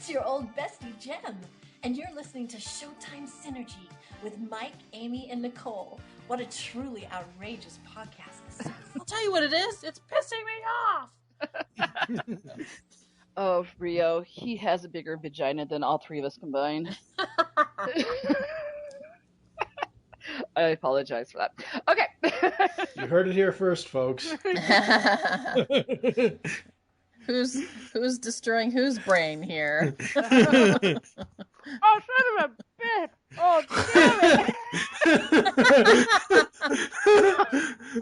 It's your old bestie, Jem, and you're listening to Showtime Synergy with Mike, Amy, and Nicole. What a truly outrageous podcast this is. I'll tell you what it is. It's pissing me off. Oh, Rio, he has a bigger vagina than all three of us combined. I apologize for that. Okay. You heard it here first, folks. Who's destroying whose brain here? Oh, son of a bitch! Oh, damn it!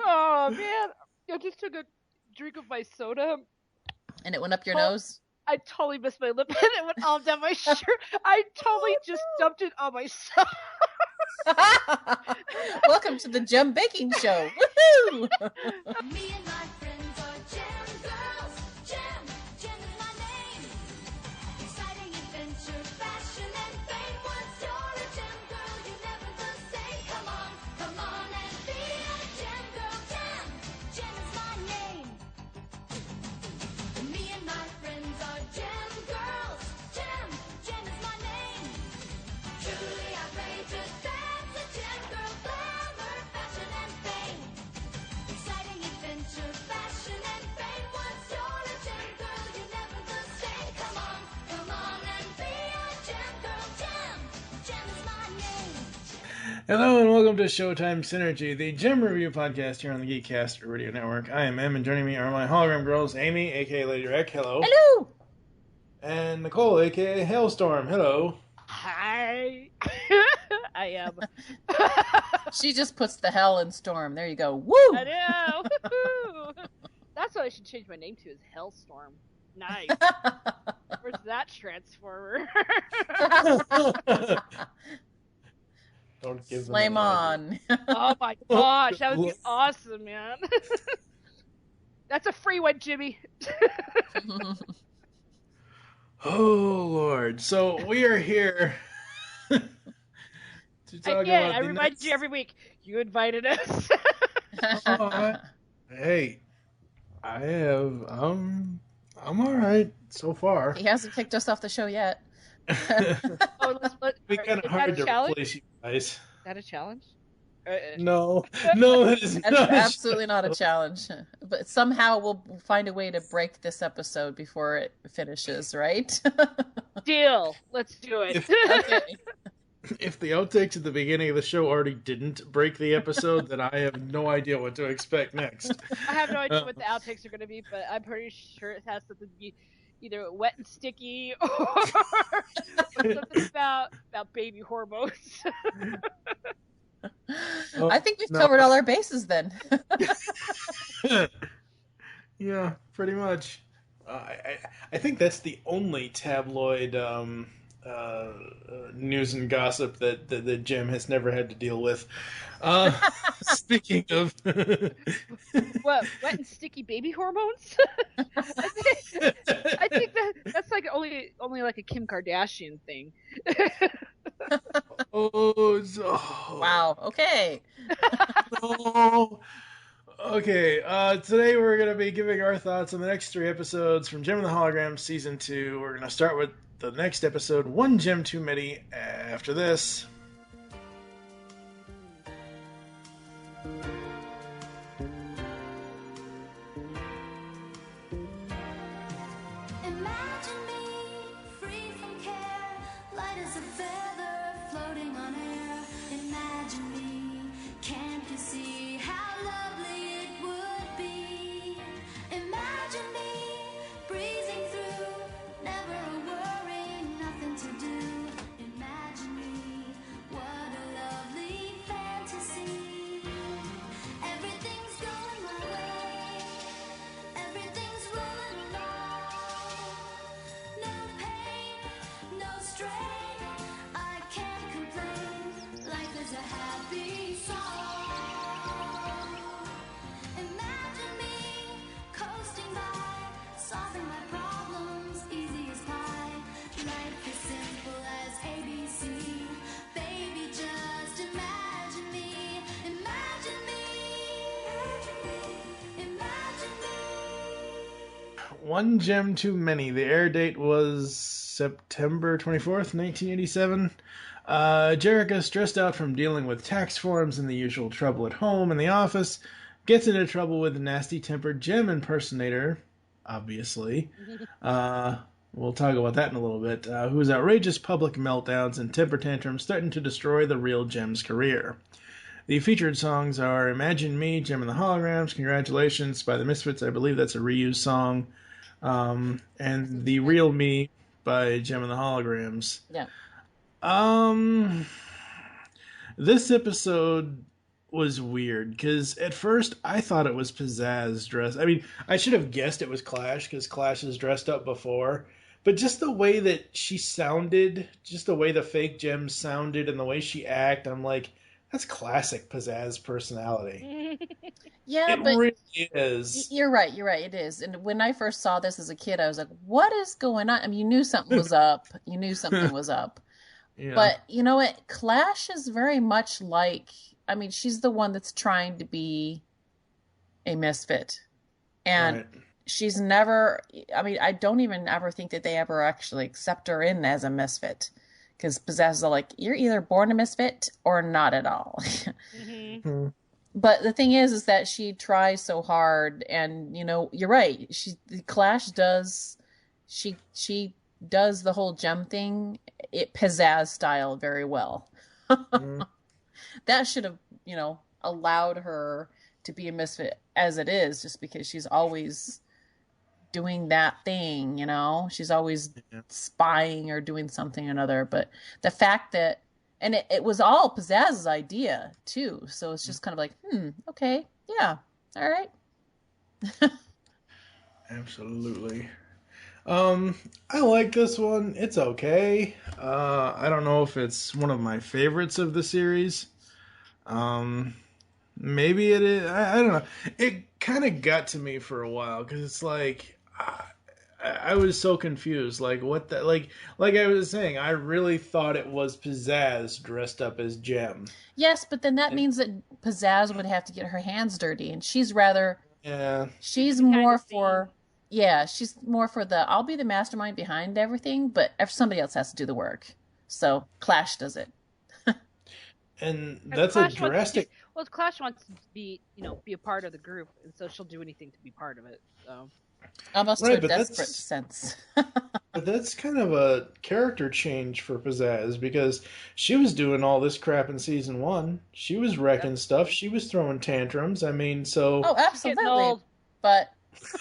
Oh, man. I just took a drink of my soda. And it went up your nose? I totally missed my lip and it went all down my shirt. I totally just dumped it on myself. Welcome to the Jem Baking Show. Woohoo! Me and my friends are Jem girls. Jem is my name. Exciting adventure, fashion, and fame. Once you're a Jem girl, you never the same. Come on and be a Jem girl. Jem is my name. Me and my friends are Jem girls. Jem is my name. Truly outrageous, that's a Jem girl. Glamour, fashion, and fame. Exciting adventure, fashion, and fame. Once you're a Jem girl, you're never the same. Come on and be a Jem girl. Jem is my name. Hello and welcome to Showtime Synergy, the Jem review podcast here on the Geekcast Radio Network. I am Em, and joining me are my hologram girls, Amy, aka Lady Rec, hello. Hello! And Nicole, aka Hailstorm, hello. Hi. I am. She just puts the hell in storm. There you go. Woo! I know. Woo-hoo. That's what I should change my name to, is Hellstorm. Nice. Where's that transformer? Don't give them Flame an on. Oh my gosh, that would be awesome, man. That's a free one, Jimmy. Oh, Lord. So we are here to talk Again, about I remind you every week, you invited us. Hey, I have, I'm all right so far. He hasn't kicked us off the show yet. Oh, Be kind of hard to replace you guys. Is that a challenge? No, that is That's not absolutely not a challenge. But somehow we'll find a way to break this episode before it finishes, right? Deal. Let's do it. Okay. If the outtakes at the beginning of the show already didn't break the episode, then I have no idea what to expect next. I have no idea what the outtakes are going to be, but I'm pretty sure it has something to be either wet and sticky or something about baby hormones. I think we've covered all our bases then. Yeah, pretty much. I think that's the only tabloid news and gossip that Jem has never had to deal with. Speaking of What, wet and sticky baby hormones? I think that's like only like a Kim Kardashian thing. Wow. Okay. No. Okay, today we're going to be giving our thoughts on the next 3 episodes from Jem and the Holograms Season 2. We're going to start with the next episode, One Jem Too Many, after this. Imagine me free from care, light as a feather floating on air. Imagine me, can't you see how lovely it would be? Imagine me breezing through, never a worry, nothing to do. Imagine me One Gem Too Many. The air date was September 24th, 1987. Jerica, stressed out from dealing with tax forms and the usual trouble at home and the office, gets into trouble with a nasty-tempered Jem impersonator, obviously. We'll talk about that in a little bit. Whose outrageous public meltdowns and temper tantrums threaten to destroy the real Jem's career. The featured songs are Imagine Me, Jem and the Holograms, Congratulations by the Misfits, I believe that's a reused song, and The Real Me by Jem and the Holograms. Yeah. This episode was weird, because at first I thought it was Pizzazz dressed. I mean, I should have guessed it was Clash, because Clash has dressed up before. But just the way that she sounded, just the way the fake Jem sounded and the way she acted, I'm like, that's classic Pizzazz personality. Yeah, It but really is. you're right. It is. And when I first saw this as a kid, I was like, what is going on? I mean, you knew something was up. You knew something was up. Yeah. But you know what? Clash is very much like, I mean, she's the one that's trying to be a misfit. And Right. she's never, I mean, I don't even ever think that they ever actually accept her in as a misfit. Because Pizzazz are like, you're either born a misfit or not at all. Mm-hmm. But the thing is that she tries so hard, and you know, you're right. The Clash does, she does the whole Jem thing, Pizzazz style very well. Mhm. That should have, you know, allowed her to be a misfit as it is, just because she's always doing that thing, you know, she's always spying or doing something or another. But the fact that, and it was all Pizzazz's idea too, so it's just kind of like, okay, yeah, all right. Absolutely. I like this one. It's okay. I don't know if it's one of my favorites of the series. Maybe it is. I don't know. It kind of got to me for a while because it's like I was so confused. Like what the like I was saying, I really thought it was Pizzazz dressed up as Jem. Yes, but then that means that Pizzazz would have to get her hands dirty, and she's Yeah. she's Kinda more seen. for, she's more for the, I'll be the mastermind behind everything, but if somebody else has to do the work. So Clash does it. And And that's a Clash wants to drastic. Well, Clash wants to be a part of the group, and so she'll do anything to be part of it. So Almost Right, to a but desperate that's- sense. But that's kind of a character change for Pizzazz because she was doing all this crap in season 1. She was wrecking stuff. She was throwing tantrums. I mean, so. Oh, getting absolutely. old. But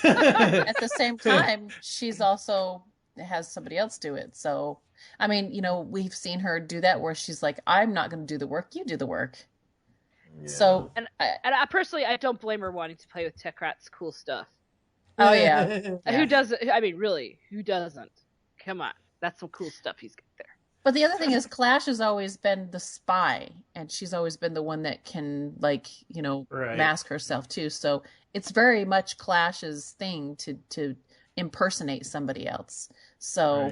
at the same time, she's also has somebody else do it. So, I mean, you know, we've seen her do that where she's like, I'm not going to do the work, you do the work. Yeah. So, And I personally, I don't blame her wanting to play with Tech Rat's cool stuff. oh yeah. Who doesn't? I mean, really, who doesn't? Come on, that's some cool stuff he's got there. But the other thing is, Clash has always been the spy, and she's always been the one that can, like, you know, Right. mask herself too. So it's very much Clash's thing to impersonate somebody else. So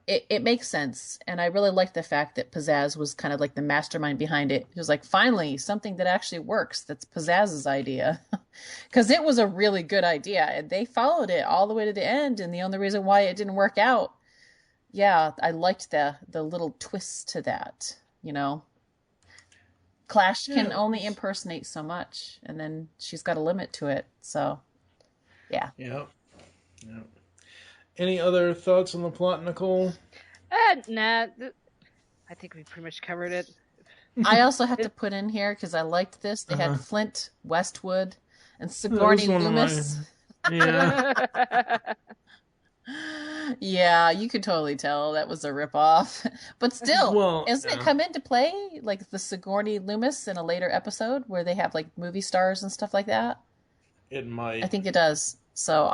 Right. it makes sense. And I really liked the fact that Pizzazz was kind of like the mastermind behind it. He was like, finally, something that actually works. That's Pizzazz's idea. Because it was a really good idea. And they followed it all the way to the end. And the only reason why it didn't work out, yeah, I liked the little twist to that, you know. Clash can Yeah. only impersonate so much. And then she's got a limit to it. So, yeah. Yep. Any other thoughts on the plot, Nicole? Nah, I think we pretty much covered it. I also have to put in here because I liked this. They had Flint Westwood and Sigourney one of my- Loomis. Yeah. Yeah, you could totally tell that was a ripoff. But still, Well, isn't it yeah. come into play like the Sigourney Loomis in a later episode where they have like movie stars and stuff like that? It might. I think it does. So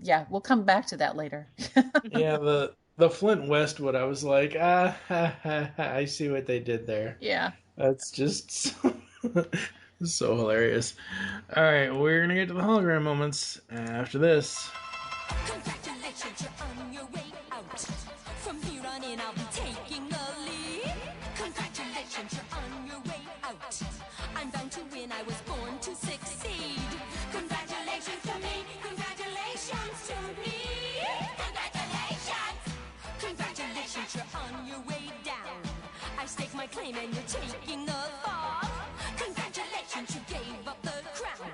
yeah, we'll come back to that later. Yeah, the Flint Westwood, I was like, I see what they did there. Yeah. That's just so hilarious. All right, we're going to get to the hologram moments after this. Congratulations, you're on your way out. From here on in, I'll be taking the lead. Congratulations, you're on your way out. I'm bound to win, I was born to succeed. Congratulations to me, congratulations to me. claiming you're taking the fall. Congratulations, you gave up the crown.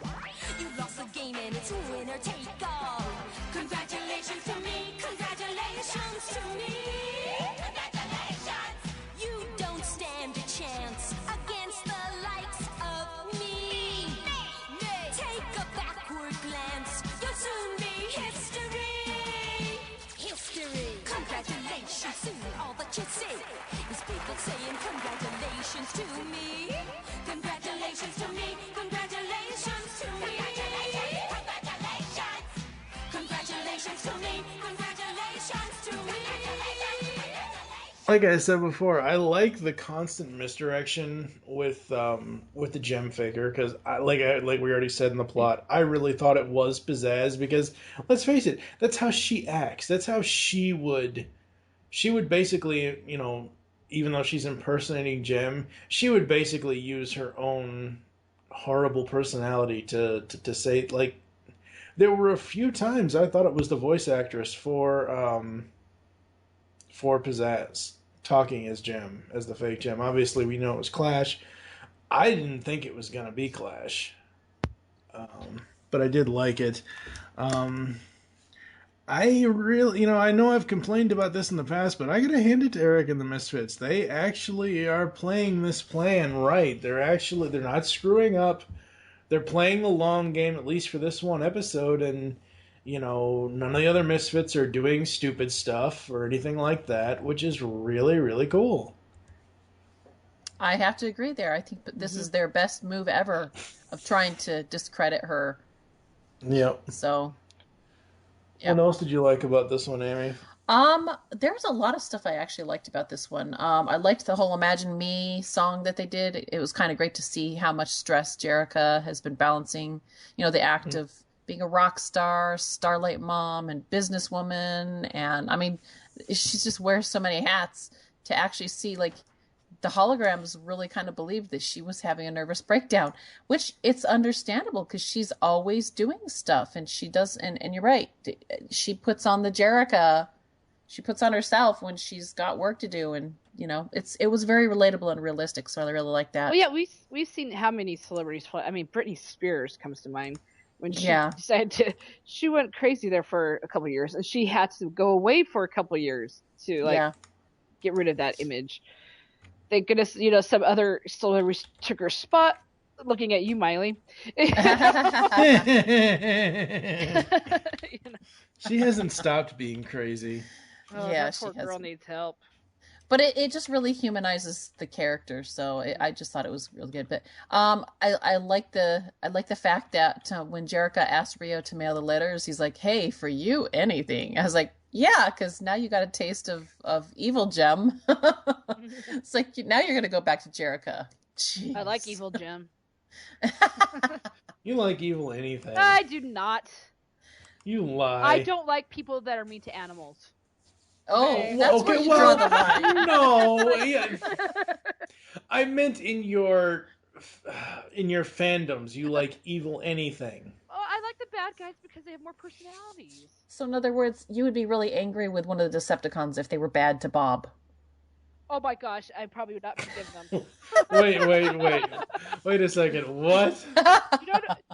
You lost the game and it's winner take all. Congratulations to me, congratulations to me. Congratulations! You don't stand a chance against the likes of me. Take a backward glance, you'll soon be history. History. Congratulations, soon all that you see is people saying congratulations to me. Congratulations to me, congratulations to me. Congratulations, congratulations to me, congratulations to me. Like I said before, I like the constant misdirection with the gem figure because like we already said in the plot, I really thought it was Pizzazz because let's face it, that's how she acts. That's how she would basically, you know, even though she's impersonating Jem, she would basically use her own horrible personality to say, like, there were a few times I thought it was the voice actress for Pizzazz talking as Jem, as the fake Jem. Obviously, we know it was Clash. I didn't think it was going to be Clash. But I did like it. I really, you know, I know I've complained about this in the past, but I gotta hand it to Eric and the Misfits. They actually are playing this plan right. They're not screwing up. They're playing the long game, at least for this one episode, and, you know, none of the other Misfits are doing stupid stuff or anything like that, which is really, really cool. I have to agree there. I think this is their best move ever of trying to discredit her. Yep. So, yeah. What else did you like about this one, Amy? There's a lot of stuff I actually liked about this one. I liked the whole Imagine Me song that they did. It was kind of great to see how much stress Jerrica has been balancing. You know, the act of being a rock star, starlight mom, and businesswoman. And, I mean, she just wears so many hats to actually see, like, the holograms really kind of believed that she was having a nervous breakdown, which it's understandable because she's always doing stuff. And she does, and you're right, she puts on the Jerrica. She puts on herself when she's got work to do, and you know, it was very relatable and realistic. So I really like that. Well, yeah, we've seen how many celebrities play. I mean, Britney Spears comes to mind when she decided to. She went crazy there for a couple of years, and she had to go away for a couple of years to get rid of that image. Thank goodness, you know, some other celebrities took her spot. Looking at you, Miley. You know. She hasn't stopped being crazy. Oh, Yeah, that poor girl needs help. But it just really humanizes the character, so I just thought it was really good. But I like the fact that when Jerrica asked Rio to mail the letters, he's like, "Hey, for you, anything." I was like, "Yeah," because now you got a taste of evil Jem. It's like now you're gonna go back to Jerrica. Jeez. I like evil Jem. You like evil anything? I do not. You lie. I don't like people that are mean to animals. Oh, that's where you draw the line. No, yeah. I meant in your fandoms, you like evil anything. Oh, I like the bad guys because they have more personalities. So in other words, you would be really angry with one of the Decepticons if they were bad to Bob. Oh my gosh, I probably would not forgive them. Wait a second. What?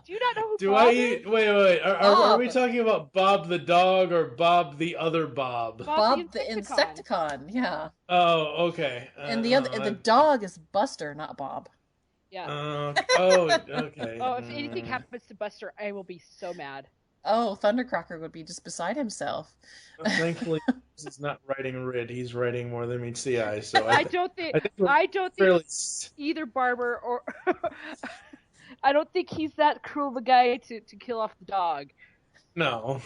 Do you not know who Bob is? Wait. Are we talking about Bob the dog or Bob the other Bob? Bob the Insecticon, yeah. Oh, okay. And the dog is Buster, not Bob. Yeah. Okay. Oh, if anything happens to Buster, I will be so mad. Oh, Thundercracker would be just beside himself. Thankfully, he's not writing Rid. He's writing more than meets the eye. So I don't think either Barber or I don't think he's that cruel of a guy to kill off the dog. No,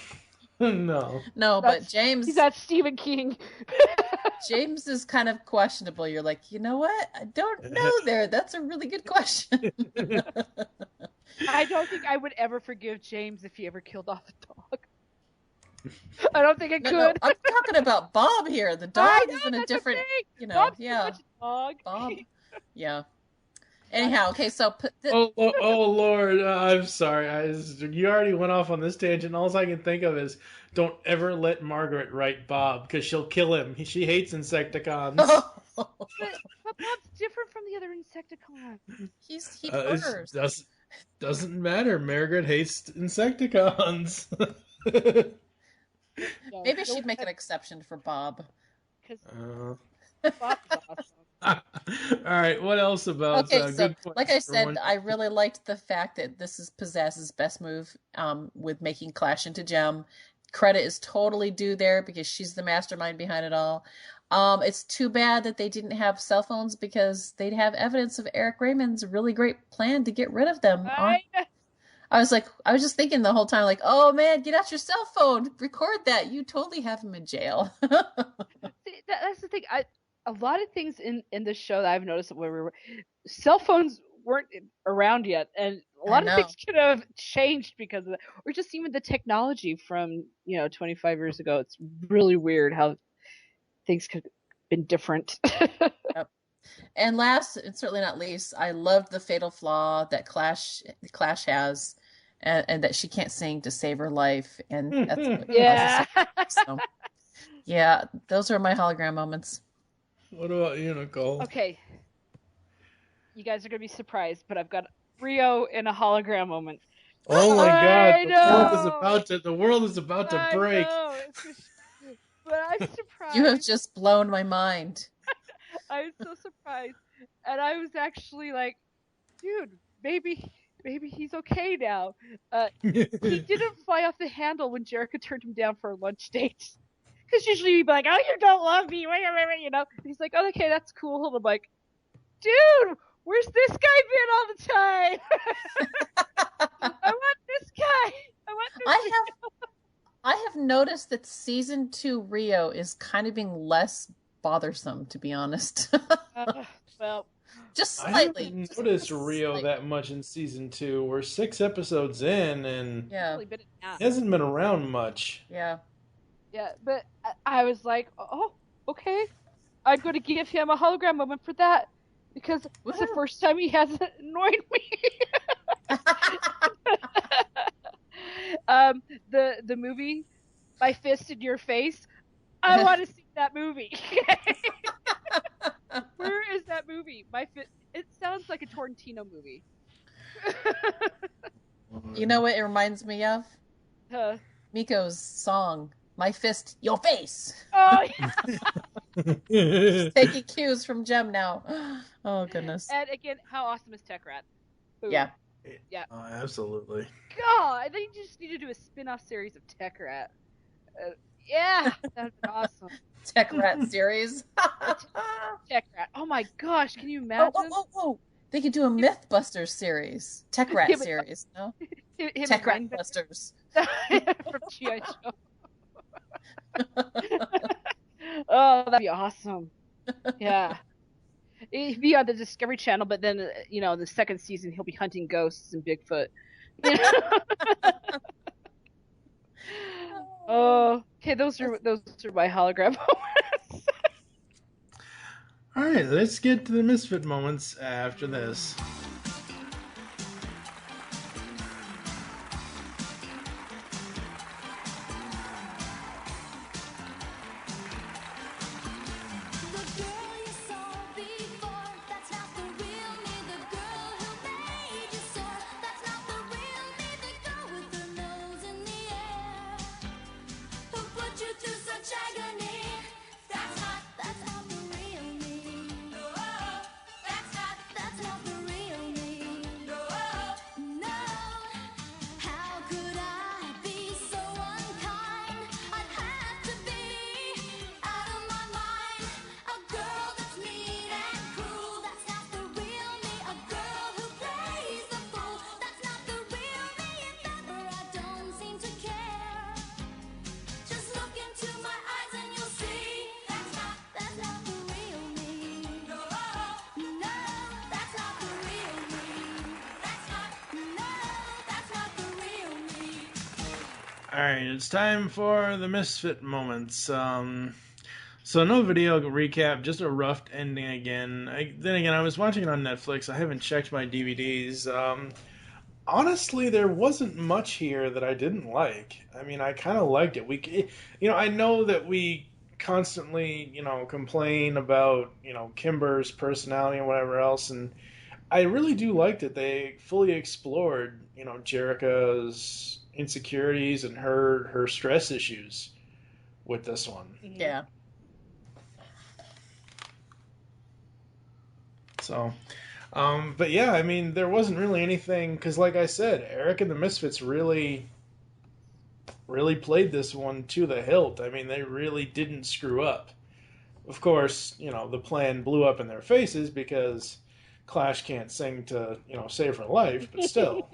but James. He's that Stephen King. James is kind of questionable. You're like, you know what? I don't know there. That's a really good question. I don't think I would ever forgive James if he ever killed off a dog. I don't think I could. No, I'm talking about Bob here. The dog is in a different, Bob's yeah. Much dog. Bob, yeah. Anyhow, okay, so oh Lord, I'm sorry. You already went off on this tangent. All I can think of is don't ever let Margaret write Bob because she'll kill him. She hates Insecticons. But Bob's different other Insecticons? He It purrs. doesn't matter. Margaret hates Insecticons. No, Maybe she'd make an exception for Bob. because Uh, Bob is awesome. all right. What else about Okay, so good points like I for said, one? I really liked the fact that this is Pizzazzz's best move with making Clash into Gem. Credit is totally due there because she's the mastermind behind it all. It's too bad that they didn't have cell phones because they'd have evidence of Eric Raymond's really great plan to get rid of them. I I was just thinking the whole time, like, oh man, get out your cell phone, record that. You totally have him in jail. see, that's the thing. A lot of things in this show that I've noticed where cell phones weren't around yet, and a lot of things could have changed because of that, or just even the technology from 25 years ago. It's really weird how things could have been different. Yep. And last, and certainly not least, I loved the fatal flaw that Clash has, and that she can't sing to save her life, and that's what Yeah. so, yeah, those are my hologram moments. What about you, Nicole? Okay, you guys are gonna be surprised, but I've got Rio in a hologram moment. Oh my I God! know! The world is about to break. I know. But I'm surprised. You have just blown my mind. I was so surprised, and I was actually like, dude, maybe he's okay now. He didn't fly off the handle when Jerica turned him down for a lunch date. Because usually he'd be like, oh, you don't love me, And he's like, oh, okay, that's cool. And I'm like, dude, where's this guy been all the time? I want this guy. I have noticed that season 2 Rio is kind of being less bothersome, to be honest. Well, just slightly. I haven't noticed Rio that much in season 2. We're 6 episodes in, and Yeah. he hasn't been around much. Yeah. Yeah, but I was like, oh, okay. I'm going to give him a hologram moment for that because it's the first time he hasn't annoyed me. The movie, My Fist in Your Face. I want to see that movie. Where is that movie? It sounds like a Tarantino movie. You know what it reminds me of? Miko's song, My Fist, Your Face. Oh, yeah. Taking cues from Jem now. Oh, goodness. And again, how awesome is Tech Rat? Boom. Yeah. Yeah. Oh, absolutely. God, I think you just need to do a spin-off series of Tech Rat. Yeah, that'd be awesome. Tech Rat series. Tech Rat. Oh my gosh, can you imagine? Oh. They could do a Mythbusters series. Tech Rat series, no? Tech Rat Busters. From G.I. Joe. Oh, that'd be awesome. Yeah. He'd be on the Discovery Channel, but then, the second season, he'll be hunting ghosts and Bigfoot. Oh, okay, those are my hologram moments. All right, let's get to the misfit moments after this. The girl you saw before, that's not the real me. The girl who made you soar, that's not the real me. The girl with her nose in the air, who put you through such agony. That's not the real me. No, that's not the real me. No, how could I be so unkind? I'd have to be out of my mind. A girl that's mean and cruel, that's not the real me. A girl who plays the fool, that's not the real me. If ever I don't seem to care, just look into my eyes and you'll see that's not the real me. No, that's not the real me. That's not the real me. All right, it's time for the misfit moments. So no video recap, just a rough ending again. Then again, I was watching it on Netflix. I haven't checked my DVDs. Honestly, there wasn't much here that I didn't like. I mean, I kind of liked it. I know that we constantly, complain about, Kimber's personality and whatever else. And I really do like that they fully explored, Jerica's insecurities and her stress issues with this one. Yeah. So, but yeah, I mean, there wasn't really anything because, like I said, Eric and the Misfits really played this one to the hilt. I mean, they really didn't screw up. Of course, the plan blew up in their faces because Clash can't sing to, save her life, but still.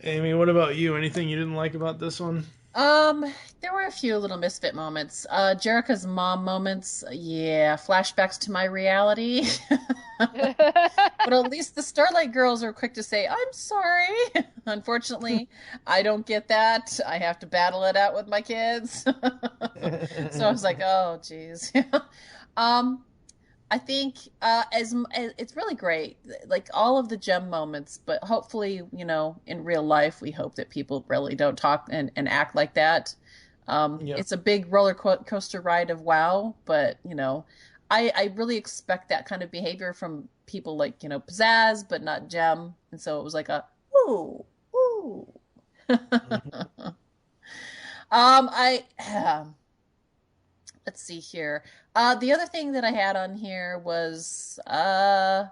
Amy, what about you? Anything you didn't like about this one? There were a few little misfit moments. Jerica's mom moments, yeah, flashbacks to my reality. But at least the Starlight Girls are quick to say, I'm sorry. Unfortunately, I don't get that. I have to battle it out with my kids. So I was like, oh, geez. I think as it's really great, like all of the gem moments, but hopefully, in real life, we hope that people really don't talk and act like that. Yep. It's a big roller coaster ride of WoW, but, I really expect that kind of behavior from people like, Pizzazz, but not Gem. And so it was like a, ooh, ooh. Let's see here. The other thing that I had on here was the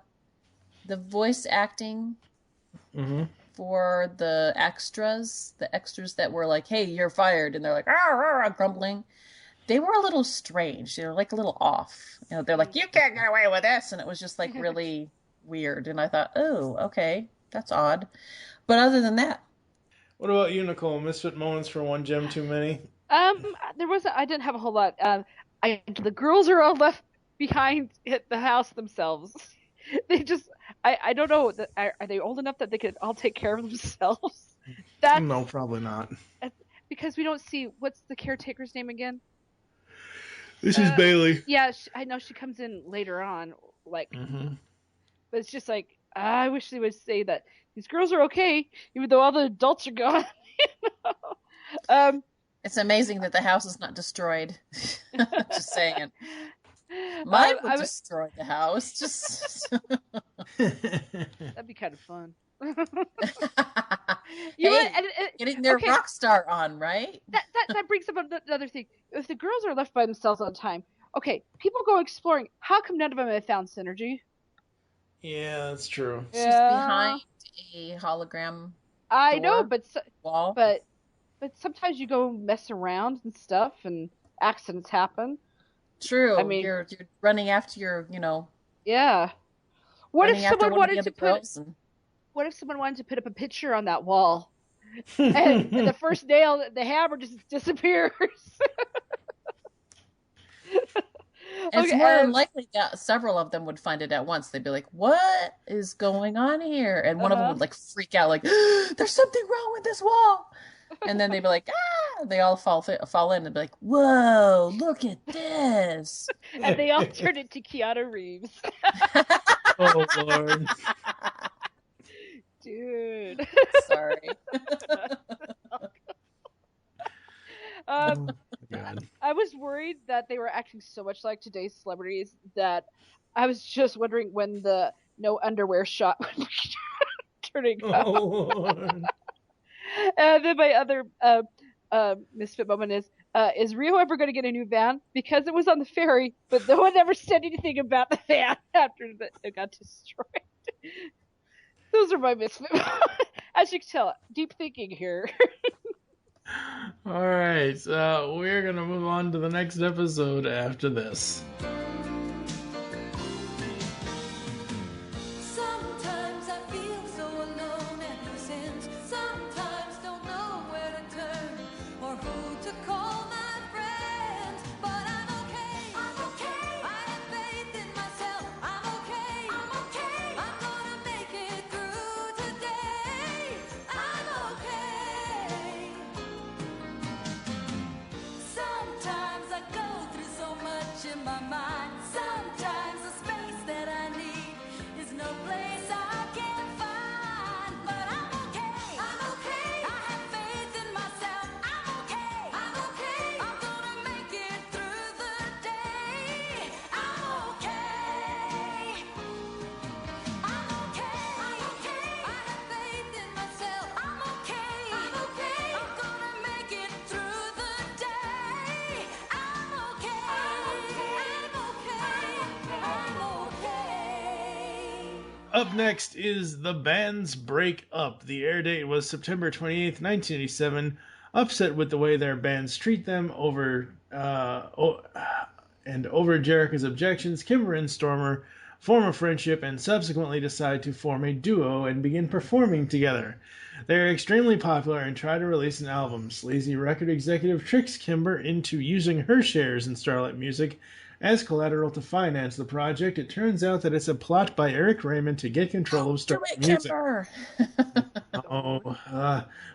voice acting for the extras that were like, hey, you're fired. And they're like, grumbling. They were a little strange. They were like a little off. They're like, you can't get away with this. And it was just like really weird. And I thought, oh, okay, that's odd. But other than that. What about you, Nicole? Misfit moments for one Jem Too Many? I didn't have a whole lot. The girls are all left behind at the house themselves. They just, I don't know, are they old enough that they could all take care of themselves? No, probably not. Because we don't see, what's the caretaker's name again? This is Bailey. Yeah, I know she comes in later on, but it's just like, I wish they would say that these girls are okay, even though all the adults are gone. It's amazing that the house is not destroyed. Just saying. Mine would destroy the house. Just that'd be kind of fun. Getting their rock star on, right? That brings up another thing. If the girls are left by themselves all the time, okay, people go exploring. How come none of them have found synergy? Yeah, that's true. She's behind a hologram. I know, but wall. But sometimes you go mess around and stuff, and accidents happen. True. I mean, you're running after your, Yeah. What if someone wanted to What if someone wanted to put up a picture on that wall, and the first nail, the hammer just disappears? It's more than likely that several of them would find it at once. They'd be like, "What is going on here?" And one of them would like freak out, like, "There's something wrong with this wall." And then they'd be like, "Ah!" They all fall in and be like, "Whoa, look at this!" And they all turn into Keanu Reeves. Oh Lord, dude. Sorry. God. I was worried that they were acting so much like today's celebrities that I was just wondering when the no underwear shot would be turning up. Oh Lord. And then my other misfit moment is Rio ever going to get a new van? Because it was on the ferry, but no one ever said anything about the van after it got destroyed. Those are my misfit moments. As you can tell, deep thinking here. All right, we're gonna move on to the next episode after this. Sometimes I feel so alone and loose ends. Sometimes don't know where to turn or who to call my friends. But I'm okay. I'm okay. I have faith in myself. I'm okay. I'm okay. I'm gonna make it through today. I'm okay. Sometimes I go through so much in my mind. Sometimes the space that I need is no place I can find. But I'm okay. I'm okay. I have faith in myself. I'm okay. I'm okay. I'm gonna make it through Up next is The Bands Break Up. The air date was September 28th, 1987. Upset with the way their bands treat them over Jericho's objections, Kimber and Stormer form a friendship and subsequently decide to form a duo and begin performing together. They are extremely popular and try to release an album. Sleazy record executive tricks Kimber into using her shares in Starlight Music as collateral to finance the project. It turns out that it's a plot by Eric Raymond to get control of Starlight Music. Kimber!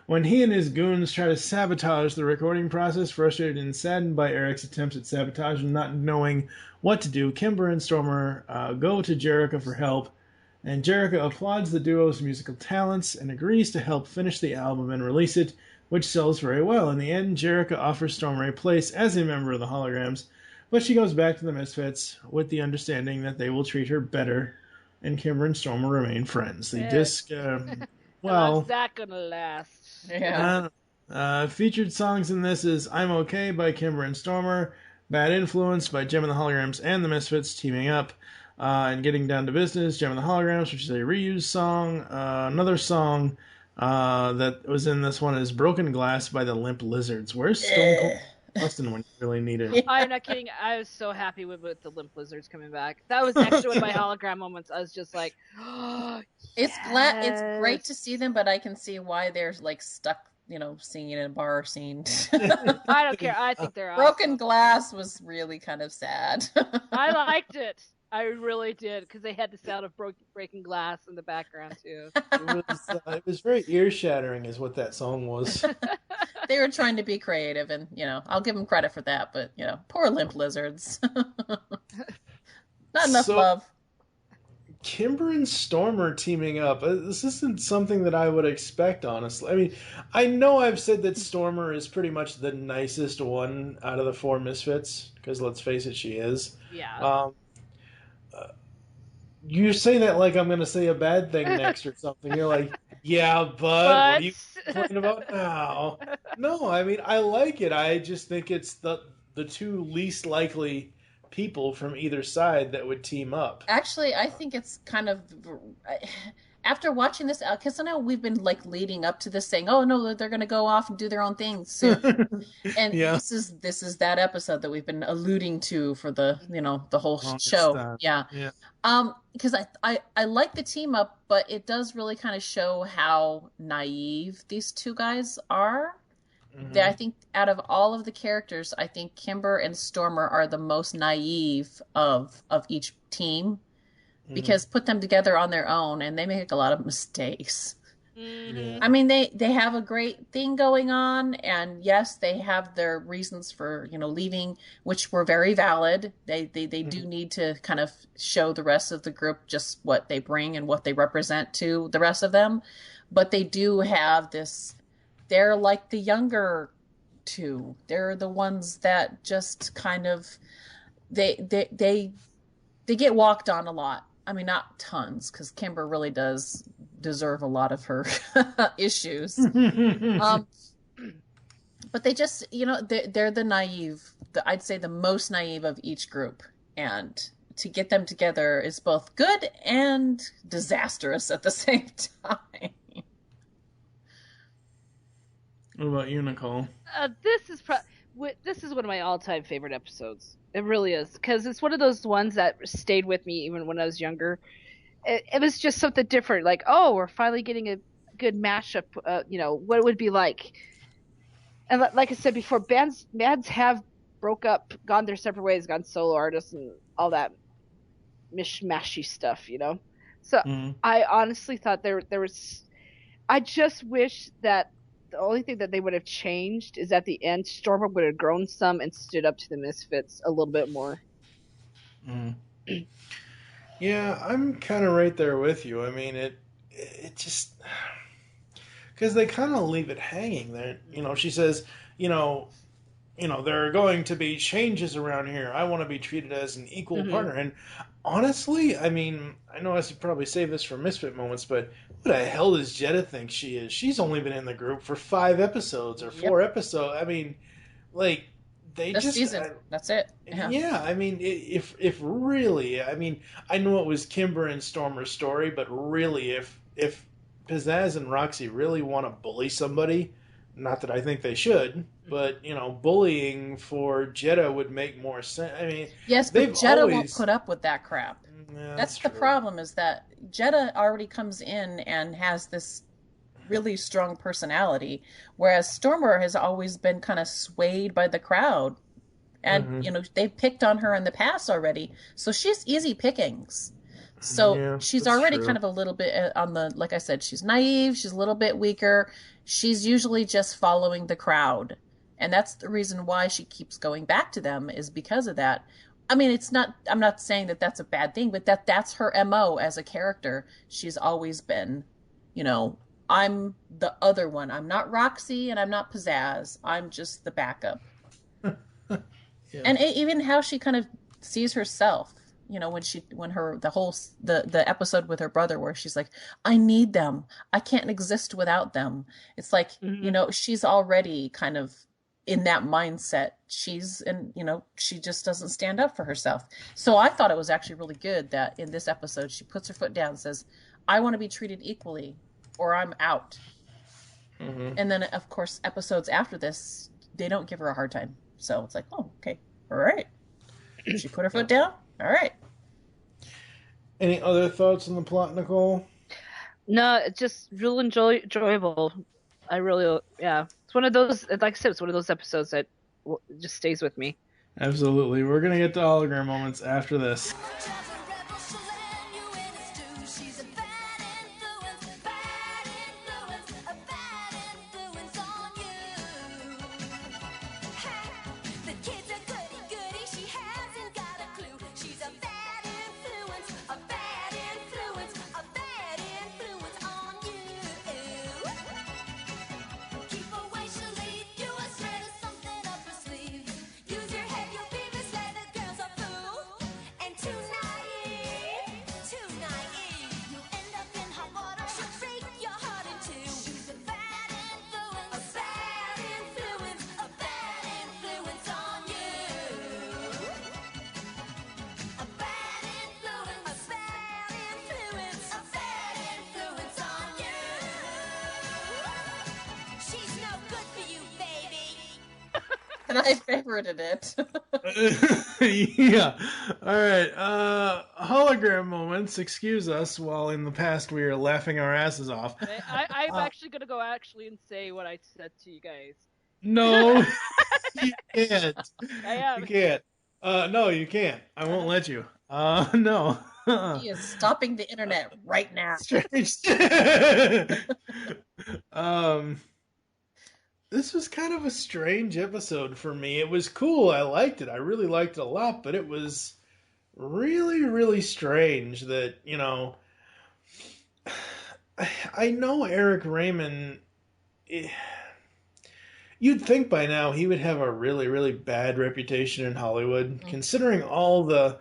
When he and his goons try to sabotage the recording process, frustrated and saddened by Eric's attempts at sabotage and not knowing what to do, Kimber and Stormer go to Jericho for help, and Jericho applauds the duo's musical talents and agrees to help finish the album and release it, which sells very well. In the end, Jericho offers Stormer a place as a member of the Holograms, but she goes back to the Misfits with the understanding that they will treat her better, and Kimber and Stormer remain friends. The disc, how's that gonna last? Yeah. Featured songs in this is I'm Okay by Kimber and Stormer, Bad Influence by Jem and the Holograms and the Misfits teaming up, and Getting Down to Business, Jem and the Holograms, which is a reused song. Another song that was in this one is Broken Glass by the Limp Lizards. Where's Stone Cold Austin when you really need it? I'm not kidding. I was so happy with the Limp Lizards coming back. That was actually one of my hologram moments. I was just like, oh, It's great to see them, but I can see why they're like stuck, singing in a bar scene. I don't care. I think they're Broken awesome. Glass was really kind of sad. I liked it. I really did, because they had the sound of breaking glass in the background too. It was very ear-shattering is what that song was. They were trying to be creative, and I'll give them credit for that. But poor Limp Lizards. Not enough love. Kimber and Stormer teaming up. This isn't something that I would expect, honestly. I mean, I know I've said that Stormer is pretty much the nicest one out of the four Misfits, because let's face it, she is. Yeah. You say that like I'm going to say a bad thing next or something. You're like, yeah, but what are you complaining about now? No, I mean, I like it. I just think it's the two least likely people from either side that would team up. Actually, I think it's kind of after watching this, because I know we've been like leading up to this saying, oh no, they're going to go off and do their own thing soon. And this is that episode that we've been alluding to for the the whole show. Yeah. Because I like the team up, but it does really kind of show how naive these two guys are. Mm-hmm. I think out of all of the characters, I think Kimber and Stormer are the most naive of each team, because put them together on their own and they make a lot of mistakes. Mm-hmm. I mean, they have a great thing going on, and yes, they have their reasons for leaving, which were very valid. They do need to kind of show the rest of the group just what they bring and what they represent to the rest of them, but they do have this. They're like the younger two. They're the ones that just kind of they get walked on a lot. I mean, not tons, because Kimber really does deserve a lot of her issues. But they just, they're the naive. I'd say the most naive of each group, and to get them together is both good and disastrous at the same time. What about you, Nicole? This is one of my all-time favorite episodes. It really is, because it's one of those ones that stayed with me even when I was younger. It was just something different. Like, oh, we're finally getting a good mashup. What it would be like. And like I said before, bands have broke up, gone their separate ways, gone solo artists, and all that mishmashy stuff. So I honestly thought there was. I just wish that. The only thing that they would have changed is at the end, Stormer would have grown some and stood up to the Misfits a little bit more. Yeah, I'm kind of right there with you. I mean, it just because they kind of leave it hanging there. She says, there are going to be changes around here. I want to be treated as an equal partner. And honestly, I mean, I know I should probably save this for Misfit moments, but what the hell does Jetta think she is? She's only been in the group for 5 episodes or 4 episodes. I mean, like, they This just season. That's it. yeah. I mean, if really, I mean, I know it was Kimber and Stormer's story, but really, if Pizzazz and Roxy really want to bully somebody, not that I think they should, but bullying for Jeddah would make more sense. I mean, Yes, but they've Jeddah won't always. put up with that crap. Yeah, That's the true. problem, is that Jeddah already comes in and has this really strong personality, whereas Stormer has always been kind of swayed by the crowd. And, they've picked on her in the past already, so she's easy pickings. So Yeah, she's that's already true. kind of a little bit on the, like I said, she's naive, she's a little bit weaker. She's usually just following the crowd. And that's the reason why she keeps going back to them, is because of that. I mean, I'm not saying that that's a bad thing, but that's her MO as a character. She's always been, I'm the other one. I'm not Roxy and I'm not Pizzazz. I'm just the backup. Yeah. And even how she kind of sees herself, when the episode with her brother where she's like, I need them. I can't exist without them. It's like, she's already kind of in that mindset. She just doesn't stand up for herself. So I thought it was actually really good that in this episode, she puts her foot down and says, I want to be treated equally or I'm out. And then, of course, episodes after this, they don't give her a hard time. So it's like, oh, okay, all right. She put her foot down. All right. Any other thoughts on the plot, Nicole? No, it's just real enjoyable. I really, yeah. It's one of those, like I said, it's one of those episodes that just stays with me. Absolutely. We're going to get to hologram moments after this. She's a bad influence, a bad influence on you. The kids are goody, she hasn't got a clue. She's a bad influence, a bad influence, a bad influence on you. Keep away, she'll lead you astray to something up her sleeve. Use your head, you'll be misled, the girl's a fool. And too naive, you'll end up in hot water, she'll break your heart in two. She's a bad influence, a bad influence on you. A bad influence, a bad influence, a bad influence on you. She's no good for you, baby. And I favorited it. Yeah. All right. Hologram moments. Excuse us while in the past we are laughing our asses off. I'm actually going to go and say what I said to you guys. No, you can't. I am. You can't. No, you can't. I won't let you. No. He is stopping the internet right now. Strange. This was kind of a strange episode for me. It was cool. I liked it. I really liked it a lot, but it was really, really strange that, I know Eric Raymond. You'd think by now he would have a really, really bad reputation in Hollywood, considering all the.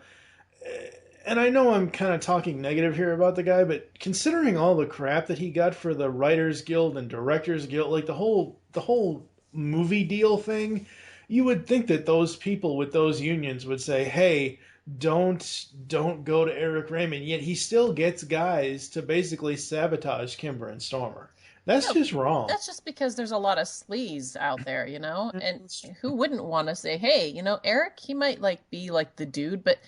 And I know I'm kind of talking negative here about the guy, but considering all the crap that he got for the Writers Guild and Directors Guild, like the whole movie deal thing, you would think that those people with those unions would say, "Hey, don't go to Eric Raymond." Yet he still gets guys to basically sabotage Kimber and Stormer. That's just wrong. That's just because there's a lot of sleaze out there, and who wouldn't want to say, hey, Eric, he might be like the dude, but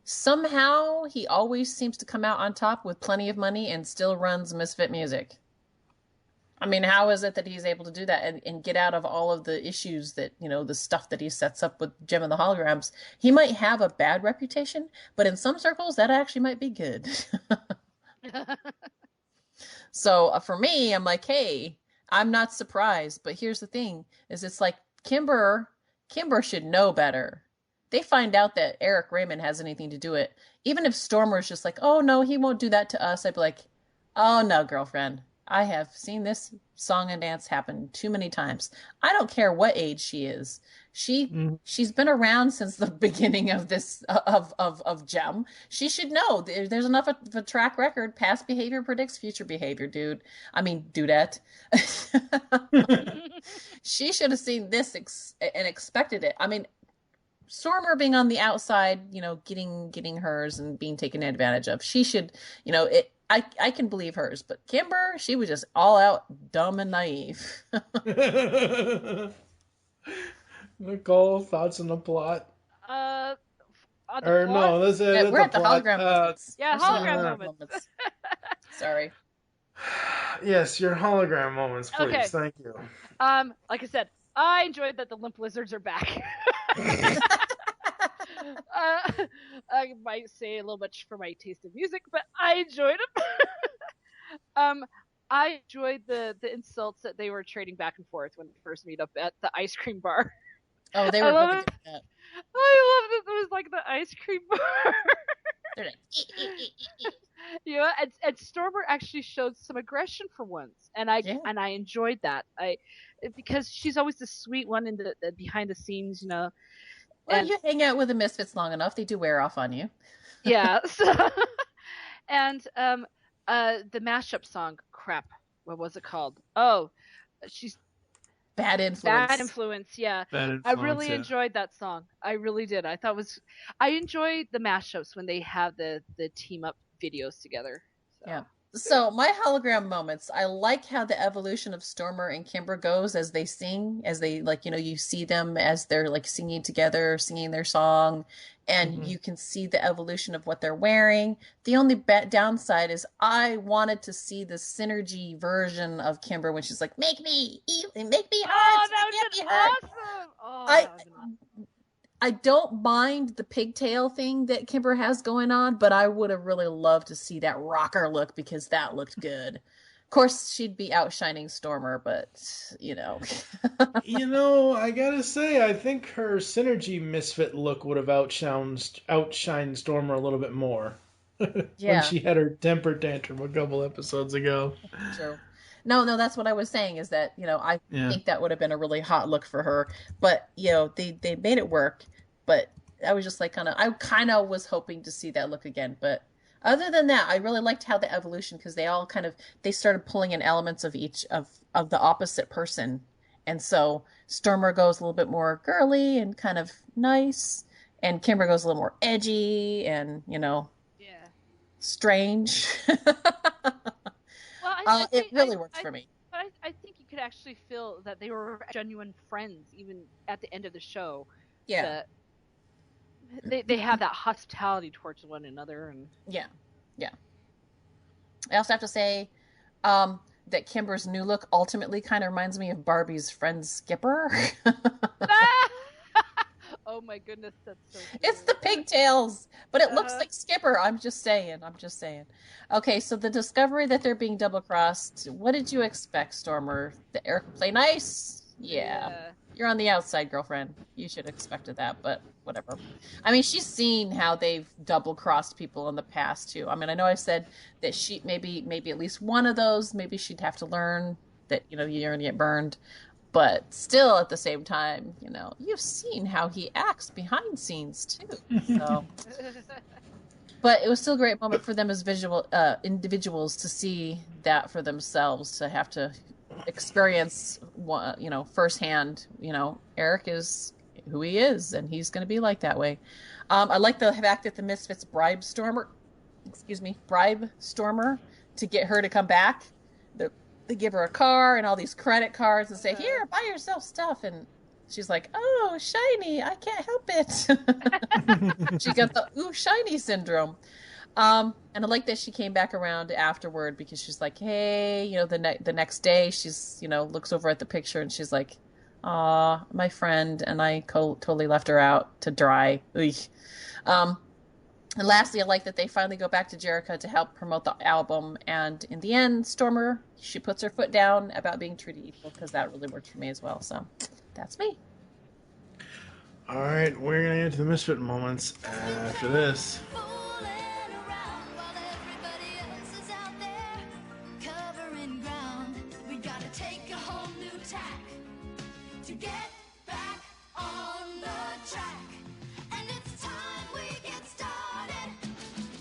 somehow he always seems to come out on top with plenty of money and still runs Misfit Music. I mean, how is it that he's able to do that and get out of all of the issues that, the stuff that he sets up with Jem and the Holograms? He might have a bad reputation, but in some circles, that actually might be good. So for me, I'm like, hey, I'm not surprised. But here's the thing, is it's like Kimber should know better. They find out that Eric Raymond has anything to do it. Even if Stormer's just like, oh, no, he won't do that to us. I'd be like, oh, no, girlfriend. I have seen this song and dance happen too many times. I don't care what age she is. She's been around since the beginning of this of Jem. She should know. There's enough of a track record. Past behavior predicts future behavior, dude. I mean, dudette. She should have seen this and expected it. I mean, Stormer being on the outside, getting hers and being taken advantage of. She should, I can believe hers, but Kimber, she was just all out dumb and naive. Nicole, thoughts on the plot? On the Or plot? no, that's Yeah, it. we're at the hologram moments. Yeah, We're still at hologram the moments. Sorry. Yes, your hologram moments, please. Okay. Thank you. Like I said, I enjoyed that the limp lizards are back. I might say a little much for my taste of music, but I enjoyed them. I enjoyed the insults that they were trading back and forth when they first meet up at the ice cream bar. Oh, they were I love really it. good at that. I love that it was like the ice cream bar. They're like, And Stormer actually showed some aggression for once, and I enjoyed that. Because she's always the sweet one in the behind the scenes, Well, and you hang out with the Misfits long enough, they do wear off on you. yeah. And the mashup song, crap, what was it called? Oh, she's Bad Influence. Bad Influence. Yeah, Bad Influence, I really yeah. enjoyed that song. I really did. I enjoyed the mashups when they have the team up videos together. So. Yeah. So my hologram moments, I like how the evolution of Stormer and Kimber goes as they sing, as they you see them as they're like singing together, singing their song, and you can see the evolution of what they're wearing. The only downside is I wanted to see the synergy version of Kimber when she's like, make me hurt. Oh, that would have been awesome. Oh, that would have been awesome. I don't mind the pigtail thing that Kimber has going on, but I would have really loved to see that rocker look because that looked good. Of course, she'd be outshining Stormer, but, I gotta say, I think her synergy misfit look would have outshined Stormer a little bit more. Yeah. When she had her temper tantrum a couple episodes ago. True. No, that's what I was saying is that, I think that would have been a really hot look for her. But, they made it work. But I was just like I kind of was hoping to see that look again. But other than that, I really liked how the evolution, because they all they started pulling in elements of each of the opposite person. And so Stormer goes a little bit more girly and kind of nice. And Kimber goes a little more edgy and, strange. Well, it really worked for me. But I think you could actually feel that they were genuine friends, even at the end of the show. Yeah. They have that hospitality towards one another, and yeah. I also have to say that Kimber's new look ultimately kind of reminds me of Barbie's friend Skipper. oh my goodness, that's so cute. It's the pigtails, but it looks like Skipper. I'm just saying. Okay, so the discovery that they're being double-crossed, what did you expect, Stormer? The Eric play nice? Yeah. You're on the outside, girlfriend. You should have expected that, but whatever. I mean, she's seen how they've double-crossed people in the past, too. I mean, I know I said that she, maybe at least one of those, maybe she'd have to learn that, you're going to get burned. But still, at the same time, you've seen how he acts behind scenes, too. So... But it was still a great moment for them as individuals to see that for themselves, to have to experience, firsthand, Eric is who he is, and he's going to be like that way. I like the fact that the Misfits bribe Stormer to get her to come back. They give her a car and all these credit cards and say, here, buy yourself stuff. And she's like, oh, shiny, I can't help it. She got the ooh, shiny syndrome. And I like that she came back around afterward because she's like, hey, the next day she's, looks over at the picture and she's like, aw, my friend, and I totally left her out to dry. And lastly, I like that they finally go back to Jericho to help promote the album. And in the end, Stormer, she puts her foot down about being treated equal, because that really worked for me as well. So that's me. All right, we're going to get to the Misfit moments after this. Fooling around while everybody else is out there covering ground. We gotta take a whole new tack to get back on the track. And it's time we get started,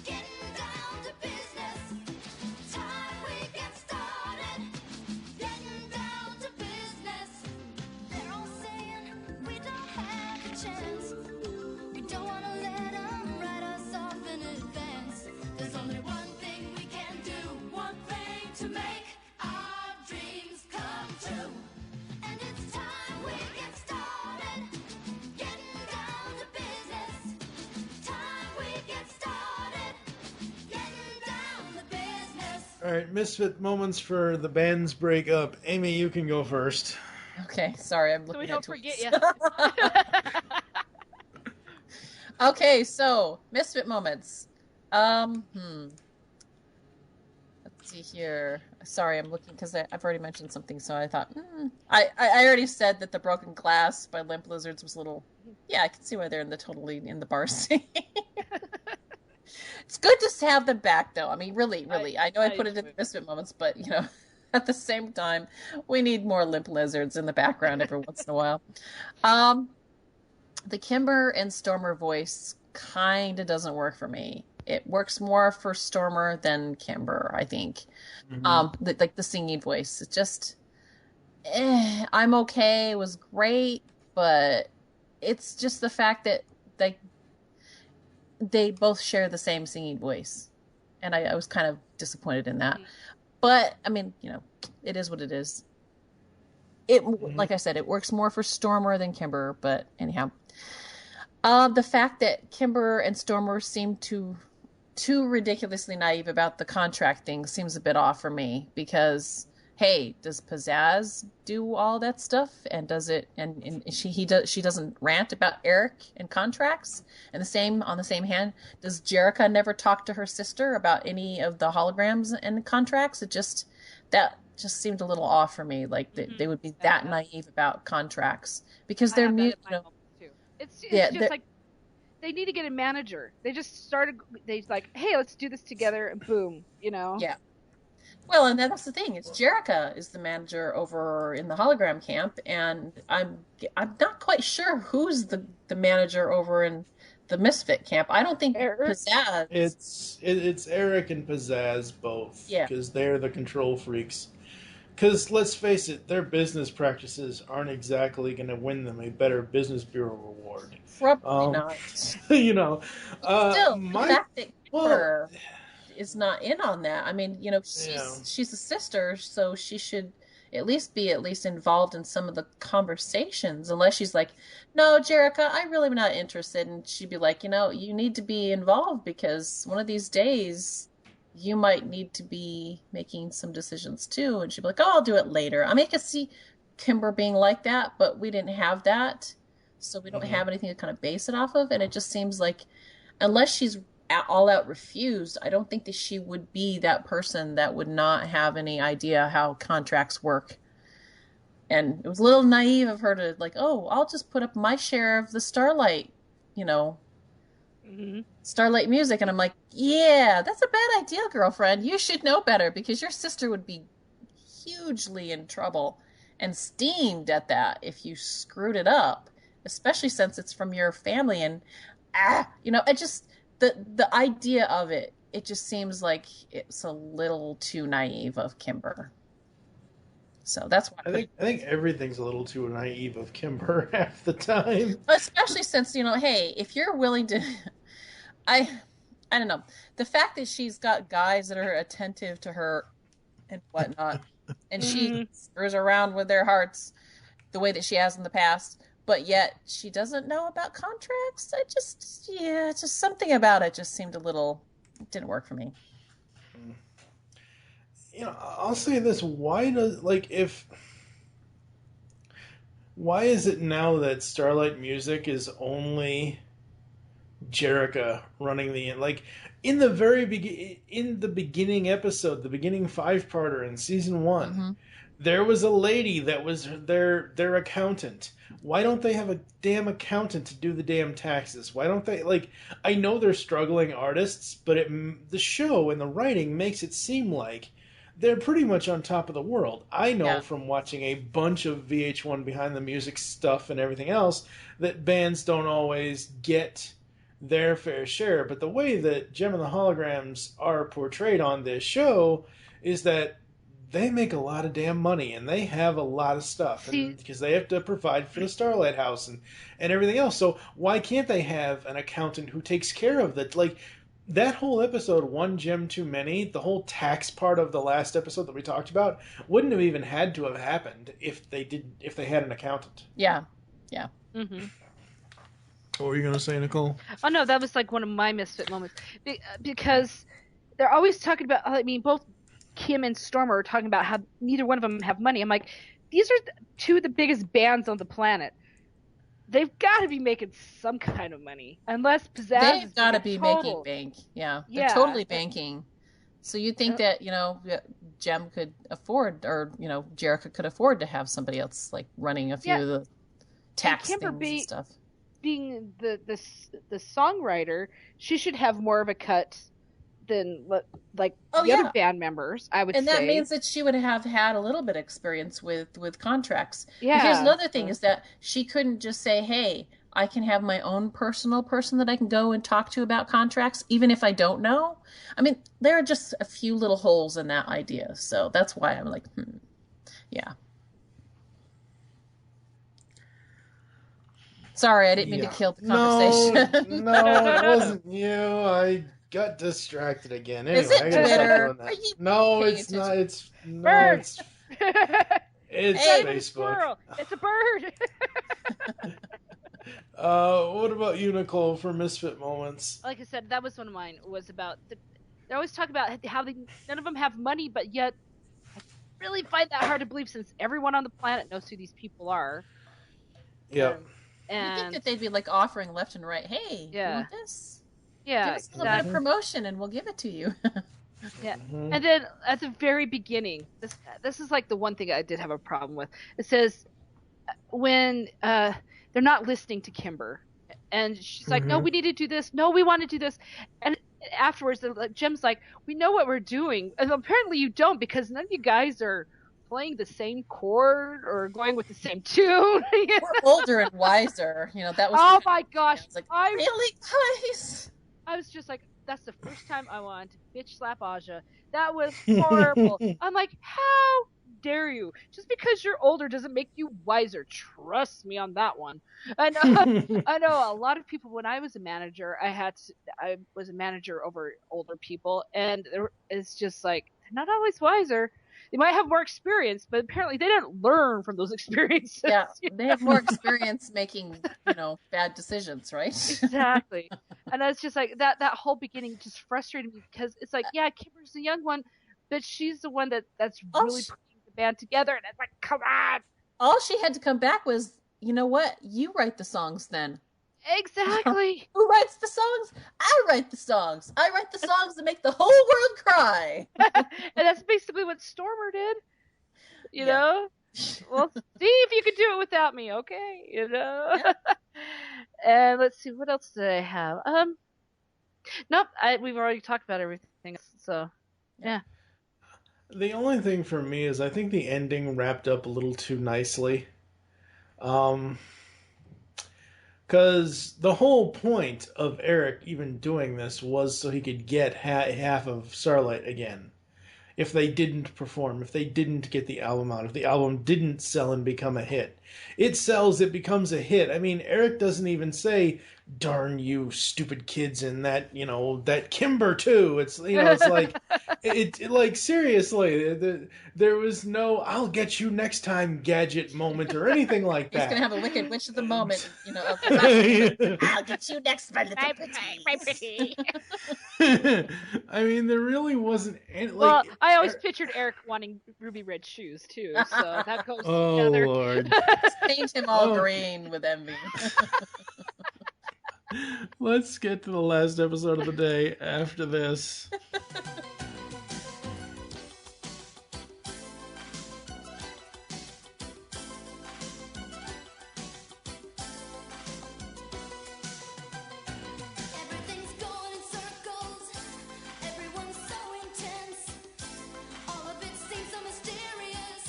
getting down to business. Time we get started, getting down to business. They're all saying we don't have a chance. All right, misfit moments for the band's breakup. Amy, you can go first. Okay, sorry, I'm So we looking don't at forget tweets. you. Okay, so misfit moments. Um, hmm. Let's see here. Sorry, I'm looking because I've already mentioned something, so I thought, I already said that the broken glass by Limp Lizards was a little. Yeah, I can see why they're in the bar scene. It's good to have them back, though. I mean, really, really. I know I put it in the misfit moments, but at the same time, we need more Limp Lizards in the background every once in a while. Um, the Kimber and Stormer voice kind of doesn't work for me. It works more for Stormer than Kimber, I think. Like the singing voice. It's just, I'm okay. It was great, but it's just the fact that they both share the same singing voice, and I was kind of disappointed in that. But I mean, it is what it is. Like I said, it works more for Stormer than Kimber. But anyhow, the fact that Kimber and Stormer seem too ridiculously naive about the contract thing seems a bit off for me, because hey, does Pizzazz do all that stuff? And does it? And she doesn't rant about Eric and contracts. And on the same hand, does Jerica never talk to her sister about any of the holograms and contracts? That just seemed a little off for me. Like they would be that naive about contracts, because they're mute. It's just like they need to get a manager. They just started. They like, hey, let's do this together, and boom, Yeah. Well, and that's the thing. It's Jerica is the manager over in the hologram camp, and I'm not quite sure who's the manager over in the Misfit camp. I don't think Pizzazz. It's Eric and Pizzazz both. Yeah. Because they're the control freaks. Because let's face it, their business practices aren't exactly going to win them a better business bureau reward. Probably not. Still, the fact that Kimber is not in on that. I mean, she's a sister, so she should at least be involved in some of the conversations, unless she's like, no, Jerica, I really am not interested. And she'd be like, you need to be involved, because one of these days you might need to be making some decisions too. And she'd be like, oh, I'll do it later. I mean, I can see Kimber being like that, but we didn't have that. So we don't have anything to kind of base it off of. And it just seems like, unless she's all out refused, I don't think that she would be that person that would not have any idea how contracts work. And it was a little naive of her to like, oh, I'll just put up my share of the Starlight, Starlight music. And I'm like, yeah, that's a bad idea, girlfriend. You should know better, because your sister would be hugely in trouble and steamed at that if you screwed it up, especially since it's from your family. And it just, the idea of it just seems like it's a little too naive of Kimber. So that's why I think everything's a little too naive of Kimber half the time. Especially since, hey, if you're willing to, I don't know, the fact that she's got guys that are attentive to her and whatnot, and she screws around with their hearts the way that she has in the past, but yet she doesn't know about contracts. Just something about it just seemed it didn't work for me. I'll say this: why is it now that Starlight Music is only Jerica running in the beginning episode, the beginning 5-parter in season 1, there was a lady that was their accountant. Why don't they have a damn accountant to do the damn taxes? Why don't they, I know they're struggling artists, but the show and the writing makes it seem like they're pretty much on top of the world. I know from watching a bunch of VH1 behind the music stuff and everything else that bands don't always get their fair share. But the way that Jem and the Holograms are portrayed on this show is that they make a lot of damn money, and they have a lot of stuff, because they have to provide for the Starlight House and everything else. So why can't they have an accountant who takes care of that? That whole episode, One Jem Too Many, the whole tax part of the last episode that we talked about, wouldn't have even had to have happened if they had an accountant. Yeah. Mm-hmm. What were you going to say, Nicole? Oh, no, that was one of my misfit moments. Because they're always talking about, both Kim and Stormer are talking about how neither one of them have money. I'm like, these are two of the biggest bands on the planet. They've got to be making some kind of money, unless Pizzazz They've is got to making be making total. bank. Yeah, they're Yeah. totally banking. So you think that, Jem could afford, or, Jerica could afford to have somebody else like running a few of the tax Kimber things and stuff. being the songwriter, she should have more of a cut than like the other band members, I would say. And that means that she would have had a little bit of experience with contracts. Yeah. But here's another thing is that she couldn't just say, hey, I can have my own personal person that I can go and talk to about contracts, even if I don't know. I mean, there are just a few little holes in that idea. So that's why I'm like, yeah. Sorry, I didn't mean to kill the conversation. No, it wasn't you. I got distracted again. Anyway, is it Twitter? No, it's not. It's bird. It's hey, Facebook. It's a squirrel. It's a bird. What about you, Nicole, for misfit moments? Like I said, that was one of mine. Was about they always talk about how none of them have money, but yet I really find that hard to believe since everyone on the planet knows who these people are. Yeah. And you think that they'd be like offering left and right, hey, you want this? Yeah, give us a little bit of promotion and we'll give it to you. Yeah. And then at the very beginning, this is like the one thing I did have a problem with. It says when they're not listening to Kimber, and she's like, no, we need to do this. No, we want to do this. And afterwards, Jem's like, we know what we're doing. And apparently you don't, because none of you guys are playing the same chord or going with the same tune. We're older and wiser. That was. Oh my gosh! I was like, really, guys? I was just like, that's the first time I wanted to bitch slap Aja. That was horrible. I'm like, how dare you? Just because you're older doesn't make you wiser. Trust me on that one. I know a lot of people. When I was a manager, I was a manager over older people, and it's just like they're not always wiser. They might have more experience, but apparently they didn't learn from those experiences. Yeah, they have more experience making, bad decisions, right? Exactly. And it's just like that whole beginning just frustrated me because it's like, yeah, Kimber's the young one, but she's the one that's really putting the band together. And it's like, come on. All she had to come back was, you know what? You write the songs then. Exactly. Who writes the songs? I write the songs. I write the songs that make the whole world cry. And that's basically what Stormer did. You know? Well, see if you can do it without me, okay? Yeah. And let's see, what else did I have? Nope, we've already talked about everything. So, yeah. The only thing for me is I think the ending wrapped up a little too nicely. Because the whole point of Eric even doing this was so he could get half of Starlight again. If they didn't perform, if they didn't get the album out, if the album didn't sell and become a hit. It sells, it becomes a hit. I mean, Eric doesn't even say, darn you stupid kids in that, that Kimber too. It's, it's like, it like, seriously, there was no, I'll get you next time gadget moment or anything like that. He's going to have a Wicked Witch of the moment, I'll get you next, my little pretty. I mean, there really wasn't any, well, I always pictured Eric wanting ruby red shoes too, so that goes together. Oh, Lord. Paint him all green with envy. Let's get to the last episode of the day after this. Everything's going in circles. Everyone's so intense. All of it seems so mysterious,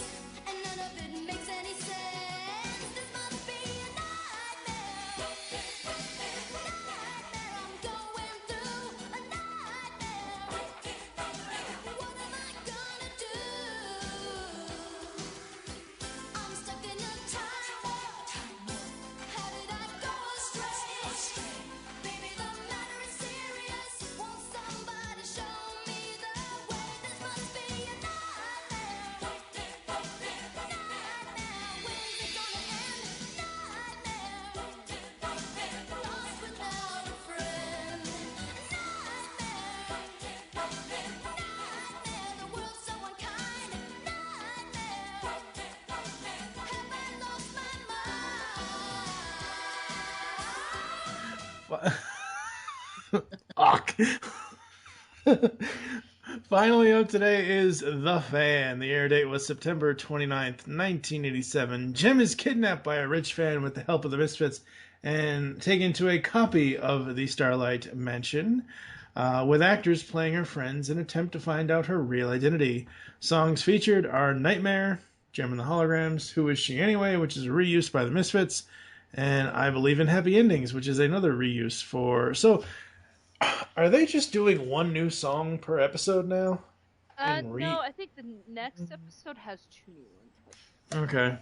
and none of it makes any sense. This must be a nightmare. I'm going through a nightmare. Fuck. Finally up today is The Fan. The air date was September 29th, 1987. Jem is kidnapped by a rich fan with the help of the Misfits and taken to a copy of the Starlight Mansion, with actors playing her friends in an attempt to find out her real identity. Songs featured are Nightmare, Jem and the Holograms, Who Is She Anyway, which is a reuse by the Misfits, and I Believe in Happy Endings, which is another reuse for... So, are they just doing one new song per episode now? No, I think the next episode has 2 new ones. Okay.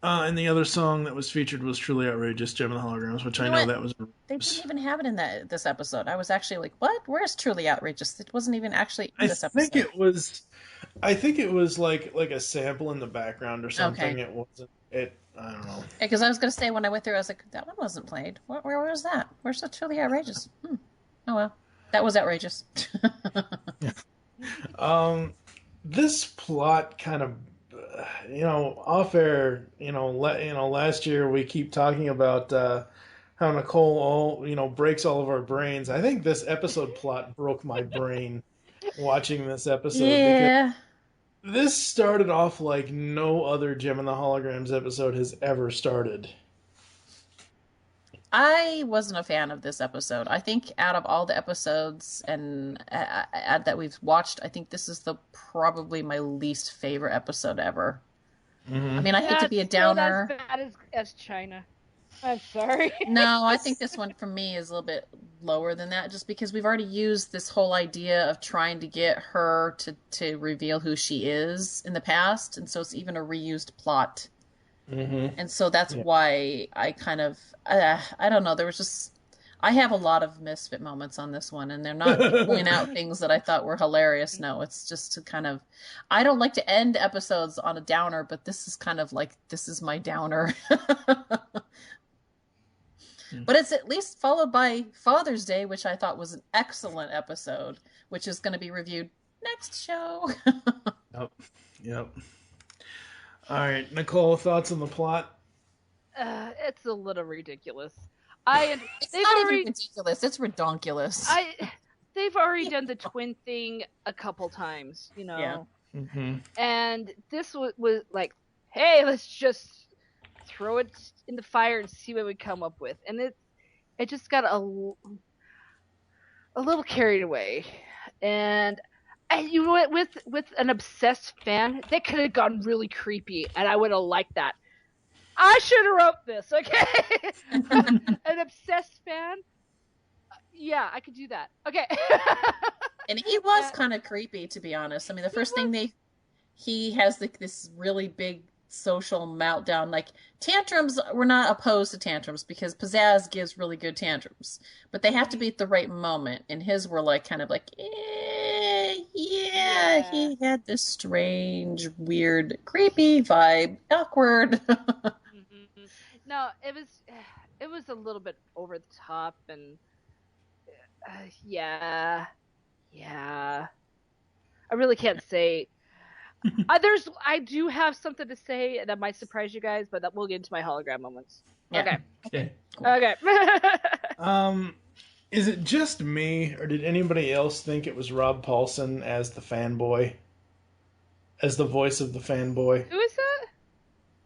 And the other song that was featured was Truly Outrageous, Jem and the Holograms, which I know that was... They didn't even have it in this episode. I was actually like, what? Where's Truly Outrageous? It wasn't even actually in this episode. I think it was like a sample in the background or something. Okay. It wasn't... I don't know. Because I was going to say, when I went through, I was like, that one wasn't played. Where was that? Where's the Truly Outrageous? Oh, well. That was outrageous. This plot kind of, off air, last year we keep talking about how Nicole, breaks all of our brains. I think this episode plot broke my brain watching this episode. Yeah. Because this started off like no other Jem and the Holograms episode has ever started. I wasn't a fan of this episode. I think out of all the episodes and that we've watched, I think this is probably my least favorite episode ever. Mm-hmm. I mean, I hate to be a downer. Not as bad as China. I'm sorry. No, I think this one for me is a little bit lower than that, just because we've already used this whole idea of trying to get her to reveal who she is in the past, and so it's even a reused plot. Mm-hmm. And so that's why I kind of, I don't know, I have a lot of misfit moments on this one, and they're not pulling out things that I thought were hilarious. No, it's just to kind of, I don't like to end episodes on a downer, but this is kind of like, this is my downer. But it's at least followed by Father's Day, which I thought was an excellent episode, which is going to be reviewed next show. Yep. All right, Nicole, thoughts on the plot? It's a little ridiculous. It's not even ridiculous. It's redonkulous. They've already done the twin thing a couple times, Yeah. Mm-hmm. And this was like, hey, let's just throw it in the fire and see what we come up with. And it just got a little carried away. And you know what, with an obsessed fan, they could have gone really creepy, and I would have liked that. I should have wrote this, okay? An obsessed fan? Yeah, I could do that. Okay. And he was kind of creepy, to be honest. I mean, the first thing he has like this really big social meltdown. Like, tantrums, we're not opposed to tantrums because Pizzazz gives really good tantrums, but they have to be at the right moment. And his were like kind of like, yeah, he had this strange, weird, creepy vibe, awkward. No, it was a little bit over the top, and yeah. I really can't say. I do have something to say that might surprise you guys, but we'll get into my hologram moments. Yeah. Okay. Cool. Okay. Is it just me, or did anybody else think it was Rob Paulson as the fanboy? As the voice of the fanboy? Who is that?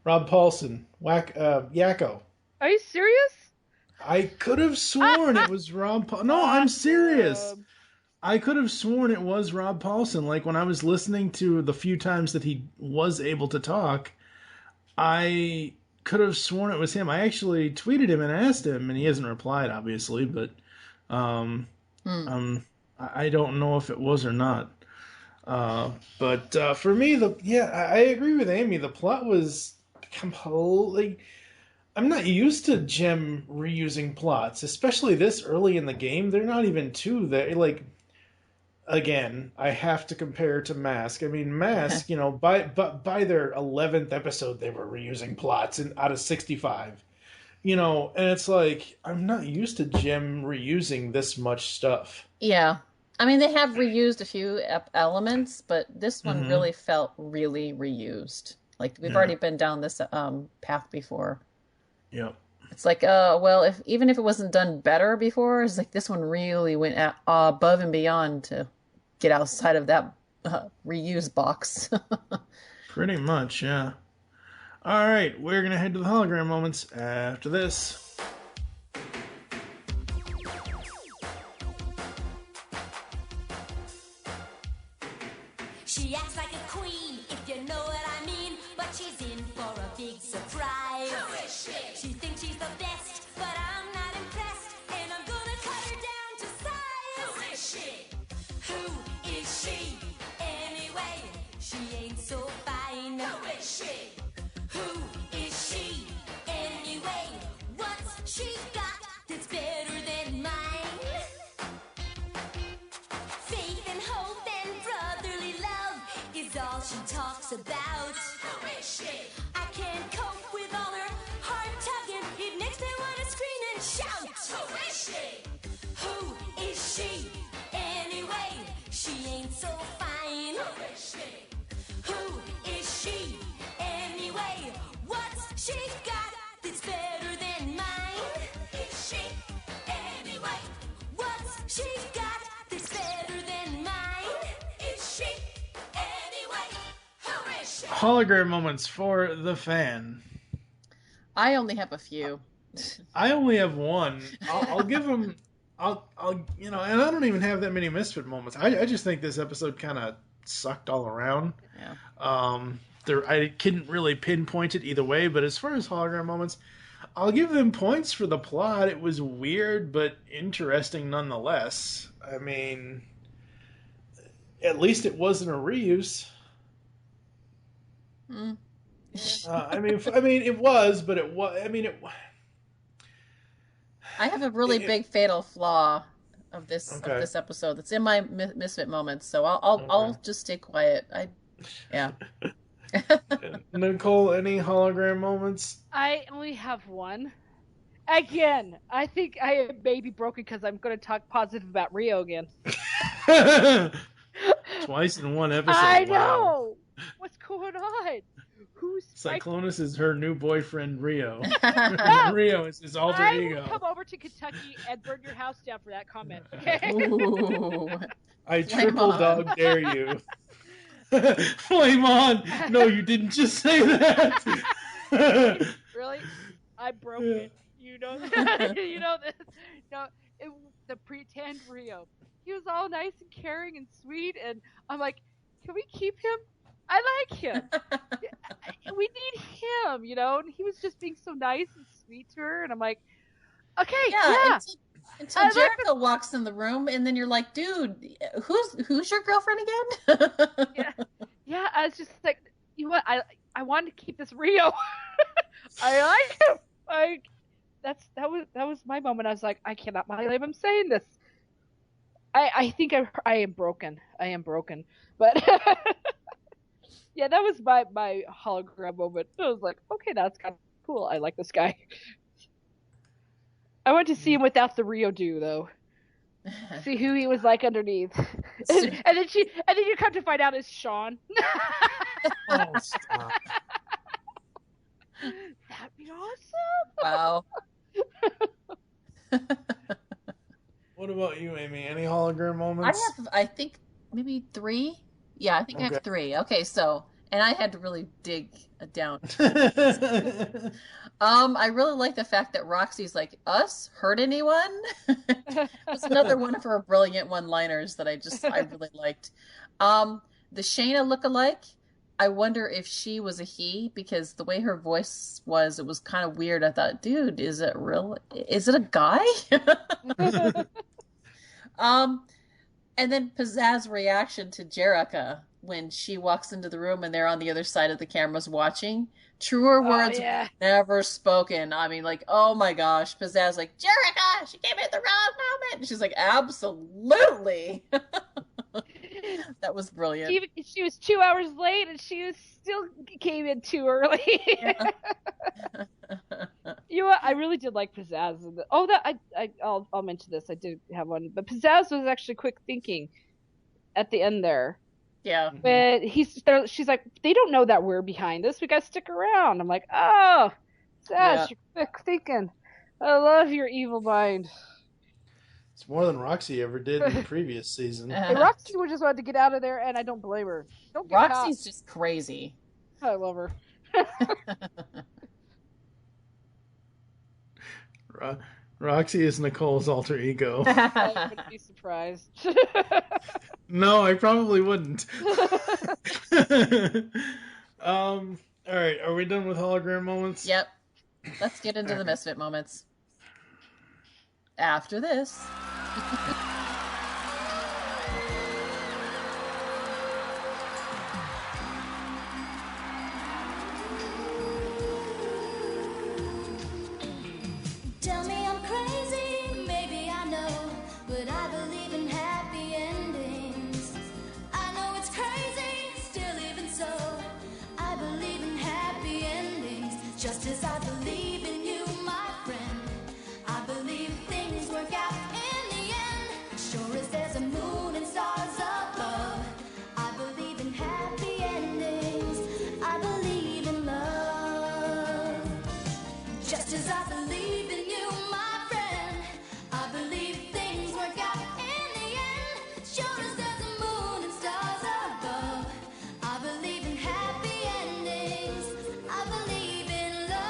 Rob Paulson. Yakko. Are you serious? I could have sworn it was Rob Paulson. No, I'm serious. I could have sworn it was Rob Paulson. Like, when I was listening to the few times that he was able to talk, I could have sworn it was him. I actually tweeted him and asked him, and he hasn't replied, obviously, but I don't know if it was or not. But for me, I agree with Amy. The plot was completely... I'm not used to Jem reusing plots, especially this early in the game. They're not even two. Again, I have to compare to Mask. I mean, Mask, by their 11th episode, they were reusing plots out of 65. And it's like, I'm not used to Jem reusing this much stuff. Yeah. I mean, they have reused a few elements, but this one really felt really reused. Like, we've already been down this path before. Yep. It's like, well, if even if it wasn't done better before, it's like this one really went above and beyond to get outside of that reuse box. Pretty much, yeah. All right, we're gonna head to the hologram moments after this. She acts like a queen, if you know what I mean. But she's in for a big surprise. Who is she? She thinks she's the best, but I'm not impressed. And I'm gonna cut her down to size. Who is she? Who is she? Anyway, she ain't so fine. Who is she? Who is she? Anyway, what's she got that's better than mine? Faith and hope and brotherly love is all she talks about. Who is she? I can't cope with all her heart tugging. It makes me want to scream and shout. Who is she? Who is she? Anyway, she ain't so fine. Who is she? Who is she? Anyway, what's she got that's better than mine? Is she? Anyway, what's she got that's better than mine? Is she? Anyway, who is she? Hologram moments for the fan. I only have a few. I only have one. I'll give him. I'll and I don't even have that many misfit moments. I just think this episode kind of sucked all around. Yeah. I couldn't really pinpoint it either way, but as far as hologram moments, I'll give them points for the plot. It was weird, but interesting nonetheless. I mean, at least it wasn't a reuse. Mm. I mean, it was, but it was. I mean, it. I have a really big fatal flaw of this Okay. episode that's in my misfit moments, so I'll just stay quiet. Yeah. Nicole, any hologram moments? I only have one. Again, I think I may be broken because I'm going to talk positive about Rio again. Twice in one episode. I Wow. know. What's going on? Who's Cyclonus is her new boyfriend, Rio. No. Rio is his alter I ego. will come over to Kentucky and burn your house down for that comment. Okay? Ooh. I Flame triple on. dog dare you. Flame on! No, you didn't just say that. Really? I broke it. You know that? You know this? No, the pretend Rio. He was all nice and caring and sweet, and I'm like, can we keep him? I like him. We need him, you know? And he was just being so nice and sweet to her, and I'm like, okay, yeah. Until I like Jericho walks in the room, and then you're like, dude, who's your girlfriend again? Yeah, I was just like, you know what? I wanted to keep this Rio. I like him. That was my moment. I was like, I cannot believe I'm saying this. I think I am broken. I am broken. But yeah, that was my hologram moment. I was like, okay, that's kind of cool. I like this guy. I went to see him without the Rio do though. See who he was like underneath. and then you come to find out it's Sean. Oh, stop. That'd be awesome. Wow. What about you, Amy? Any hologram moments? I think maybe 3. Yeah, I think I have 3. Okay, so, and I had to really dig down. I really like the fact that Roxy's like, us? Hurt anyone? That's another one of her brilliant one-liners that I really liked. The Shayna lookalike, I wonder if she was a he, because the way her voice was, it was kind of weird. I thought, dude, is it real? Is it a guy? And then Pizzazz reaction to Jerica when she walks into the room and they're on the other side of the cameras watching. Truer words yeah. never spoken. I mean, like, oh my gosh, Pizzazz like, Jerica, she came in the wrong moment. And she's like, absolutely. That was brilliant. She was 2 hours late and she still came in too early. Yeah. You know what? I really did like Pizzazz. I'll mention this. I did have one, but Pizzazz was actually quick thinking at the end there. Yeah. But she's like, they don't know that we're behind this. We got to stick around. I'm like, oh, Pizzazz, you're quick thinking. I love your evil mind. It's more than Roxy ever did in the previous season. Hey, Roxy would just wanted to get out of there, and I don't blame her. Don't get caught. Roxy's just crazy. I love her. Roxy is Nicole's alter ego. I wouldn't be surprised. No, I probably wouldn't. All right, are we done with hologram moments? Yep. Let's get into the Misfit moments. After this. Tell me I'm crazy, maybe I know, but I believe in happy endings. I know it's crazy, still even so, I believe in happy endings. Just as I believe in you, my friend, I believe things work out in the end. Sure as there's a moon and stars above, I believe in happy endings. I believe in love. Just as I believe in you, my friend, I believe things work out in the end. Sure as there's a moon and stars above, I believe in happy endings. I believe in love.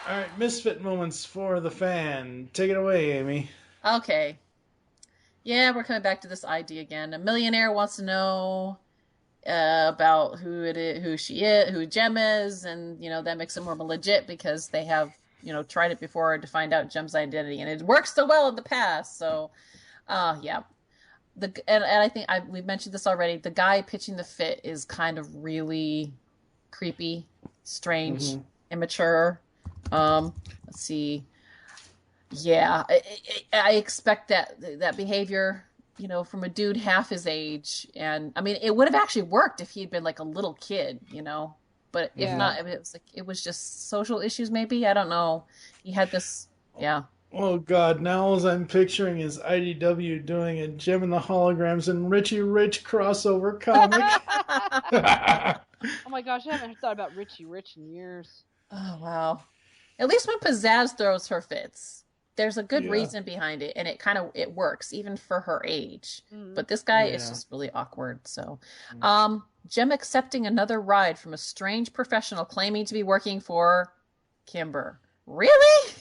All right, misfit moments for the fan. Take it away, Amy. Okay. Yeah, we're coming back to this idea again. A millionaire wants to know about who it is, who she is, who Jem is, and that makes it more legit because they have tried it before to find out Jem's identity, and it worked so well in the past. So, yeah. And I think we've mentioned this already. The guy pitching the fit is kind of really creepy, strange, immature. Let's see. Yeah, I expect that behavior, from a dude half his age. And I mean, it would have actually worked if he'd been like a little kid, but if not, it was just social issues. Maybe, I don't know. He had this, yeah. Oh God! Now all I'm picturing is IDW doing a Jem and the Holograms and Richie Rich crossover comic. Oh my gosh, I haven't thought about Richie Rich in years. Oh wow! At least when Pizzazz throws her fits, there's a good reason behind it, and it works even for her age. But this guy is just really awkward. So, Jem accepting another ride from a strange professional claiming to be working for Kimber. Really?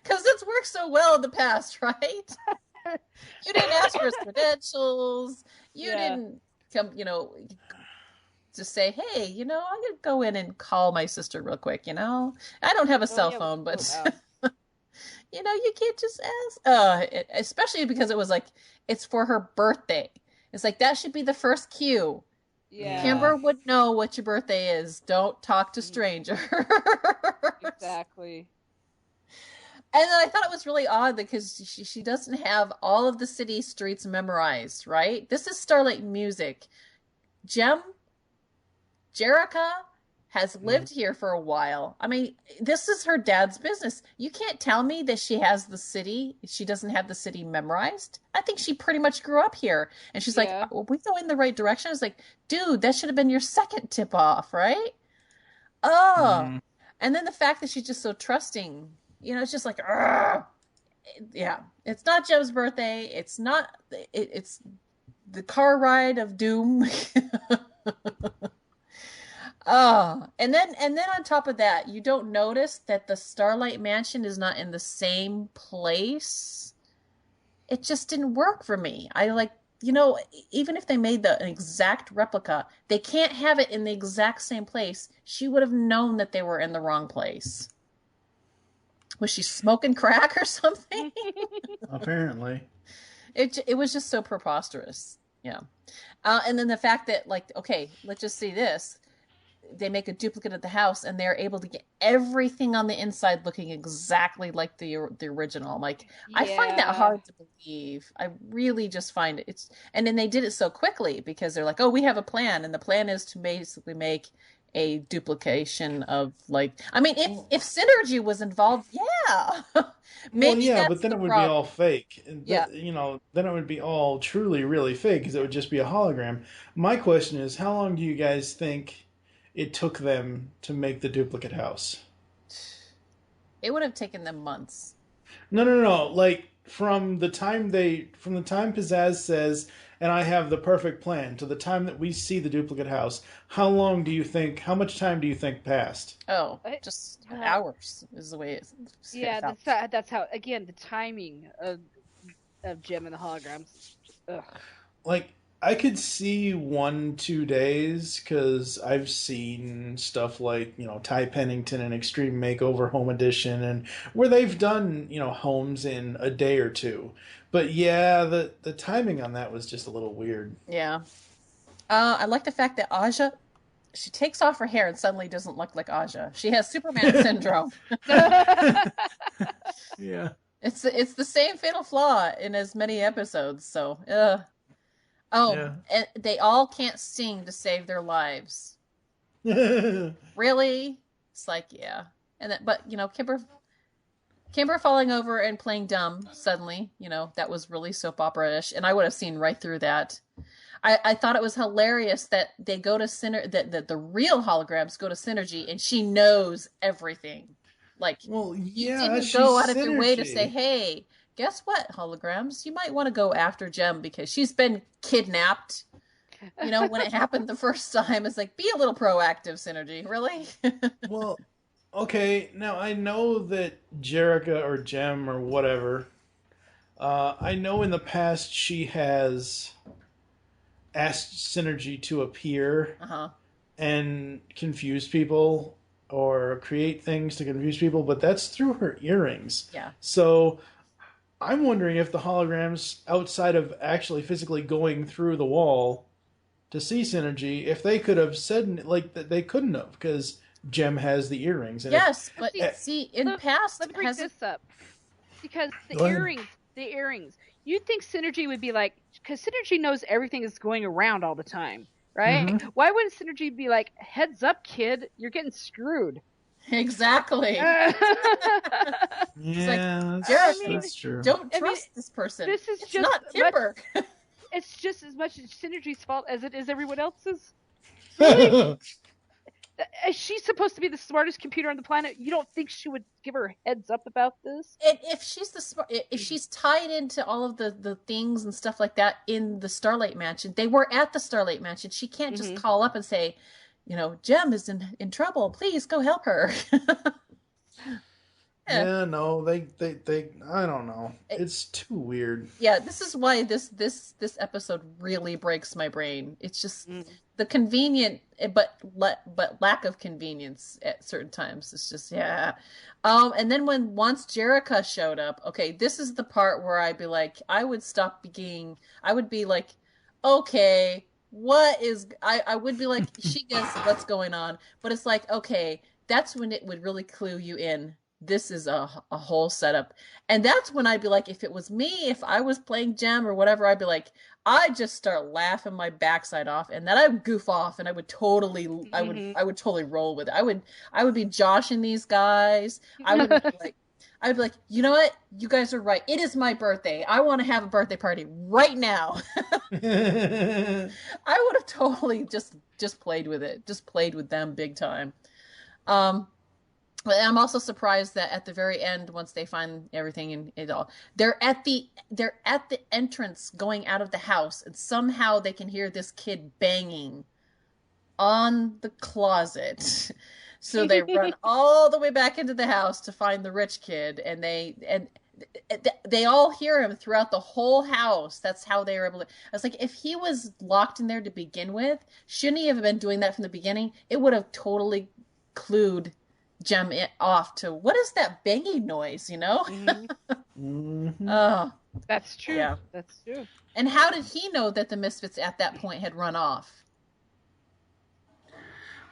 Because it's worked so well in the past, right? You didn't ask for his credentials. You didn't come, to say, hey, I'm going to go in and call my sister real quick, I don't have a cell phone, but, you can't just ask. Especially because it was like, it's for her birthday. It's like, that should be the first cue. Yeah. Kimber would know what your birthday is. Don't talk to strangers. Exactly. And then I thought it was really odd because she doesn't have all of the city streets memorized, right? This is Starlight Music. Jerica has lived here for a while. I mean, this is her dad's business. You can't tell me that she doesn't have the city memorized. I think she pretty much grew up here. And she's like, well, we go in the right direction. I was like, dude, that should have been your second tip off, right? Oh. And then the fact that she's just so trusting, it's just like, yeah, it's not Jem's birthday. It's not, it's the car ride of doom. And then on top of that, you don't notice that the Starlight Mansion is not in the same place. It just didn't work for me. Even if they made an exact replica, they can't have it in the exact same place. She would have known that they were in the wrong place. Was she smoking crack or something? Apparently. It was just so preposterous. Yeah. And then the fact that, okay, let's just see this. They make a duplicate of the house, and they're able to get everything on the inside looking exactly like the original. I find that hard to believe. I really just find it. And then they did it so quickly because they're like, oh, we have a plan, and the plan is to basically make a duplication of if synergy was involved, yeah. Well, Maybe yeah, but that's then the it would be problem. all fake. And Yeah. then it would be all truly, really fake because it would just be a hologram. My question is, how long do you guys think it took them to make the duplicate house? It would have taken them months. No, no, no. Like from the time Pizzazz says, "And I have the perfect plan," to the time that we see the duplicate house, how much time do you think passed? Oh, I, just uh, hours is the way it yeah, felt. that's how. Again, the timing of Jem and the holograms. Ugh. Like I could see 1, 2 days because I've seen stuff like Ty Pennington and Extreme Makeover Home Edition and where they've done homes in a day or two. But yeah, the timing on that was just a little weird. Yeah. I like the fact that Aja, she takes off her hair and suddenly doesn't look like Aja. She has Superman syndrome. Yeah. It's the same fatal flaw in as many episodes. So, oh, Yeah. and they all can't sing to save their lives. Really? It's like, yeah. And then, but Kimber falling over and playing dumb suddenly, that was really soap opera-ish, and I would have seen right through that. I thought it was hilarious that they go to that the real holograms go to Synergy and she knows everything. Like, Well, you yeah, didn't go she's out of your way to say, synergy. hey, guess what, holograms? You might want to go after Jem because she's been kidnapped. When it happened the first time, it's like, be a little proactive, Synergy. Really? Well, okay, now I know that Jerica or Jem or whatever, I know in the past she has asked Synergy to appear Uh-huh. and confuse people or create things to confuse people, but that's through her earrings. Yeah. So I'm wondering if the holograms, outside of actually physically going through the wall to see Synergy, if they could have said, like, that they couldn't have, because Jem has the earrings. And Yes, But but see, see, in let, past let me bring has this up because Go ahead. the earrings. You'd think Synergy would be like, because Synergy knows everything is going around all the time, right? Hmm. Why wouldn't Synergy be like, heads up, kid, you're getting screwed? exactly. It's like, Yeah, I that's, mean, that's true. don't I mean, trust this person. this is It's just not much. Kimber. It's just as much Synergy's fault as it is everyone else's. Really? Is she supposed to be the smartest computer on the planet? You don't think she would give her a heads up about this? And if if she's tied into all of the things and stuff like that in the Starlight Mansion, they were at the Starlight Mansion. She can't just Hmm. call up and say, Jem is in trouble. Please go help her. Yeah. Yeah, no, they I don't know. It- It's too weird. Yeah, this is why this episode really breaks my brain. It's just the convenient, but lack of convenience at certain times. It's just, yeah. And then once Jerica showed up, okay, this is the part where I'd be like, I would be like, okay, I would be like, she gets what's going on, but it's like, okay, that's when it would really clue you in. This is a whole setup. And that's when I'd be like, if it was me, if I was playing Gem or whatever, I'd be like, I'd just start laughing my backside off, and then I would goof off, and I would totally roll with it. I would be joshing these guys. I would be like, you know what? You guys are right. It is my birthday. I want to have a birthday party right now. Yeah, I would have totally just played with it, just played with them big time. Um, but I'm also surprised that at the very end, once they find everything and it all, they're at the entrance going out of the house, and somehow they can hear this kid banging on the closet. So they run all the way back into the house to find the rich kid, and they all hear him throughout the whole house. That's how they were able to. I was like, if he was locked in there to begin with, shouldn't he have been doing that from the beginning? It would have totally clued Jem it off to what is that banging noise, Mhm. hmm. Oh, That's true. yeah. That's true. And how did he know that the Misfits at that point had run off?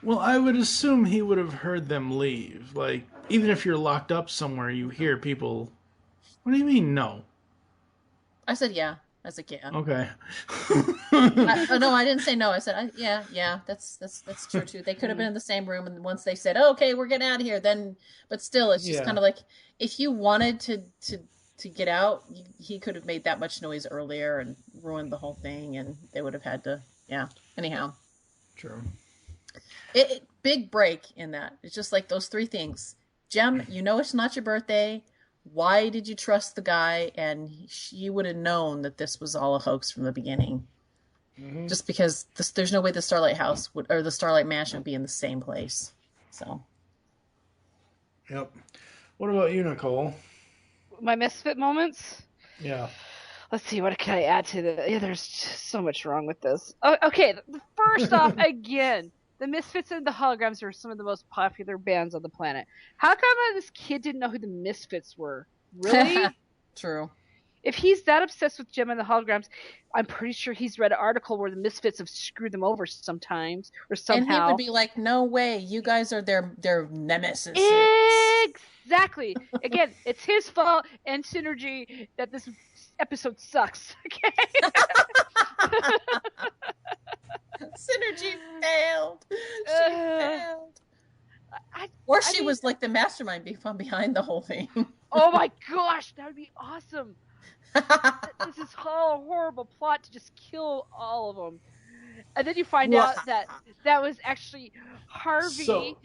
Well, I would assume he would have heard them leave. Like, even if you're locked up somewhere, you hear people. What do you mean, no? I said, yeah. I said, yeah. Okay. No, I didn't say no. I said, yeah, that's true too. They could have been in the same room, and once they said, oh, okay, we're getting out of here, then, but still, it's just Yeah. kind of like, if you wanted to get out, he could have made that much noise earlier and ruined the whole thing, and they would have had to, yeah. Anyhow, True. big break in that. It's just like those three things. Jem, you know it's not your birthday. Why did you trust the guy? And she would have known that this was all a hoax from the beginning. Mm-hmm. Just because there's no way the Starlight House or the Starlight Mansion would be in the same place. So. Yep. What about you, Nicole? My misfit moments? Yeah. Let's see, what can I add to the... Yeah, there's just so much wrong with this. Oh, okay, first off, again, the Misfits and the Holograms are some of the most popular bands on the planet. How come this kid didn't know who the Misfits were? Really? True. If he's that obsessed with Jem and the Holograms, I'm pretty sure he's read an article where the Misfits have screwed them over sometimes or somehow. And he would be like, no way, you guys are their nemesis. Exactly. Again, it's his fault and Synergy that this episode sucks. Okay. Synergy failed. She failed. She was like the mastermind behind the whole thing. Oh my gosh, that would be awesome. This is a horrible plot to just kill all of them. And then you find out that was actually Harvey,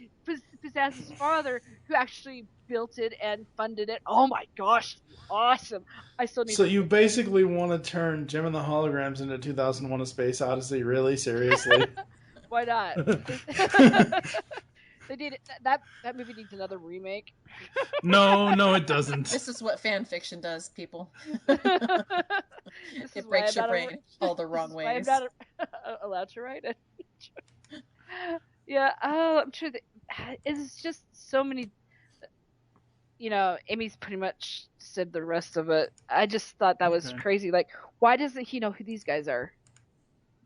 Pizzazz's father, who actually built it and funded it. Oh my gosh, awesome. I still need So you basically want to turn Jem and the Holograms into 2001: A Space Odyssey? Really? Seriously? Why not? They did that movie needs another remake. No, it doesn't. This is what fan fiction does, people. This It breaks your brain all the wrong why I'm ways. not allowed to write it. Yeah, I'm sure that it's just so many. You know, Amy's pretty much said the rest of it. I just thought that was crazy. Like, why doesn't he know who these guys are?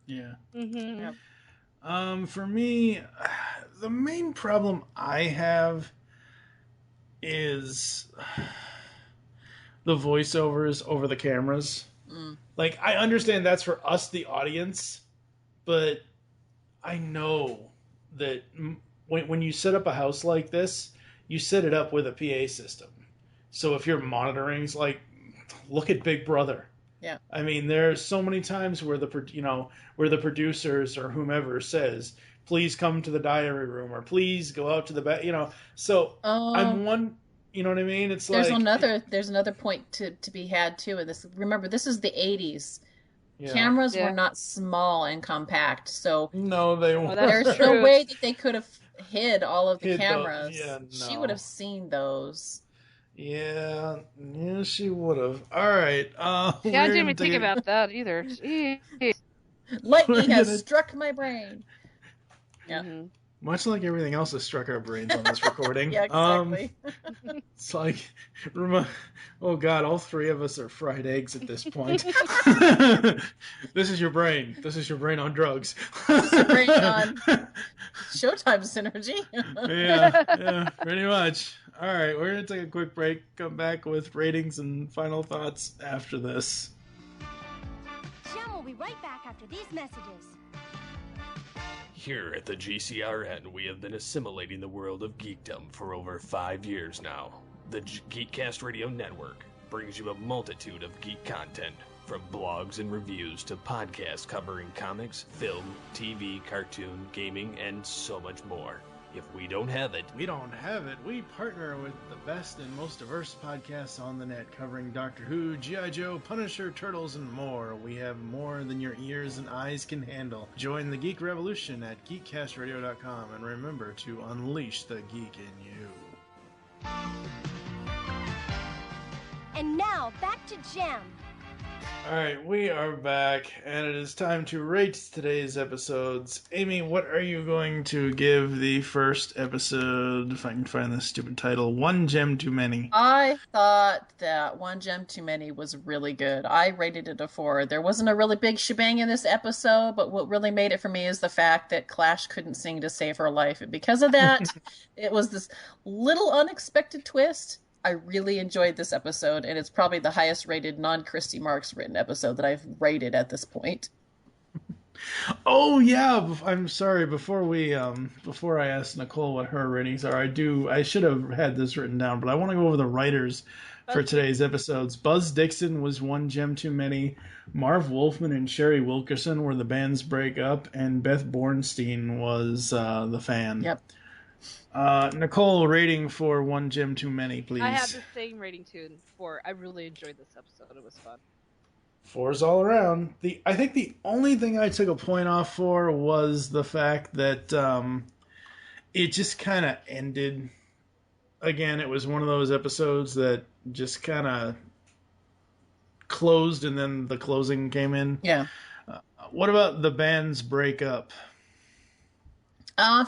Yeah. Mm-hmm. Yep. For me, the main problem I have is the voiceovers over the cameras. Like, I understand that's for us, the audience, but I know that when you set up a house like this, you set it up with a PA system. So if you're monitoring, it's like, look at Big Brother. Yeah. I mean, there's so many times where the producers or whomever says, please come to the diary room or please go out to the So I'm one, you know what I mean? It's there's like there's another point to be had too. And remember, this is the 80s. Yeah. Cameras were not small and compact, so no, they weren't. There's no way that they could have hid all of the cameras. Yeah, She no. would have seen those. Yeah, she would have. All right. Yeah, I didn't even think about that either. Lightning has struck my brain. Yeah. Mm-hmm. Much like everything else that struck our brains on this recording. Yeah, exactly. It's like, oh God, all three of us are fried eggs at this point. This is your brain. This is your brain on drugs. This is your brain on Showtime Synergy. Yeah, pretty much. All right, we're going to take a quick break, come back with ratings and final thoughts after this. Jem will be right back after these messages. Here at the GCRN, we have been assimilating the world of geekdom for over 5 years now. The Geekcast Radio Network brings you a multitude of geek content, from blogs and reviews to podcasts covering comics, film, TV, cartoon, gaming, and so much more. If we don't have it, We don't have it. We partner with the best and most diverse podcasts on the net, covering Doctor Who, G.I. Joe, Punisher, Turtles, and more. We have more than your ears and eyes can handle. Join the Geek Revolution at geekcastradio.com, and remember to unleash the geek in you. And now, back to Jem. Alright, we are back, and it is time to rate today's episodes. Amy, what are you going to give the first episode, if I can find the stupid title, One Jem Too Many? I thought that One Jem Too Many was really good. I rated it a 4. There wasn't a really big shebang in this episode, but what really made it for me is the fact that Clash couldn't sing to save her life. And because of that, it was this little unexpected twist I really enjoyed this episode, and it's probably the highest rated non-Christy Marks written episode that I've rated at this point. Oh yeah, I'm sorry. Before I ask Nicole what her ratings are, I should have had this written down, but I want to go over the writers for today's episodes. Buzz Dixon was one Jem Too Many. Marv Wolfman and Sherry Wilkerson were the band's breakup, and Beth Bornstein was the fan. Yep. Nicole, rating for one Jem Too Many, please. I have the same rating too, 4. I really enjoyed this episode. It was fun. 4's all around. I think the only thing I took a point off for was the fact that it just kind of ended. Again, it was one of those episodes that just kind of closed and then the closing came in. Yeah. What about the band's breakup?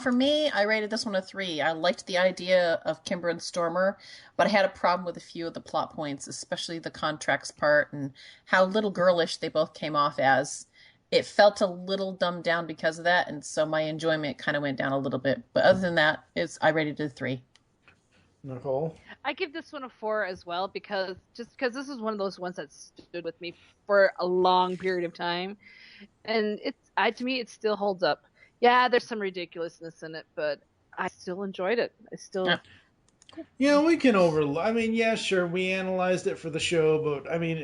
For me, I rated this one a 3. I liked the idea of Kimber and Stormer, but I had a problem with a few of the plot points, especially the contracts part and how little girlish they both came off as. It felt a little dumbed down because of that, and so my enjoyment kind of went down a little bit. But other than that, I rated it a 3. Nicole? I give this one a 4 as well because this is one of those ones that stood with me for a long period of time, and to me it still holds up. Yeah, there's some ridiculousness in it, but I still enjoyed it. Yeah, we can I mean, yeah, sure, we analyzed it for the show, but I mean,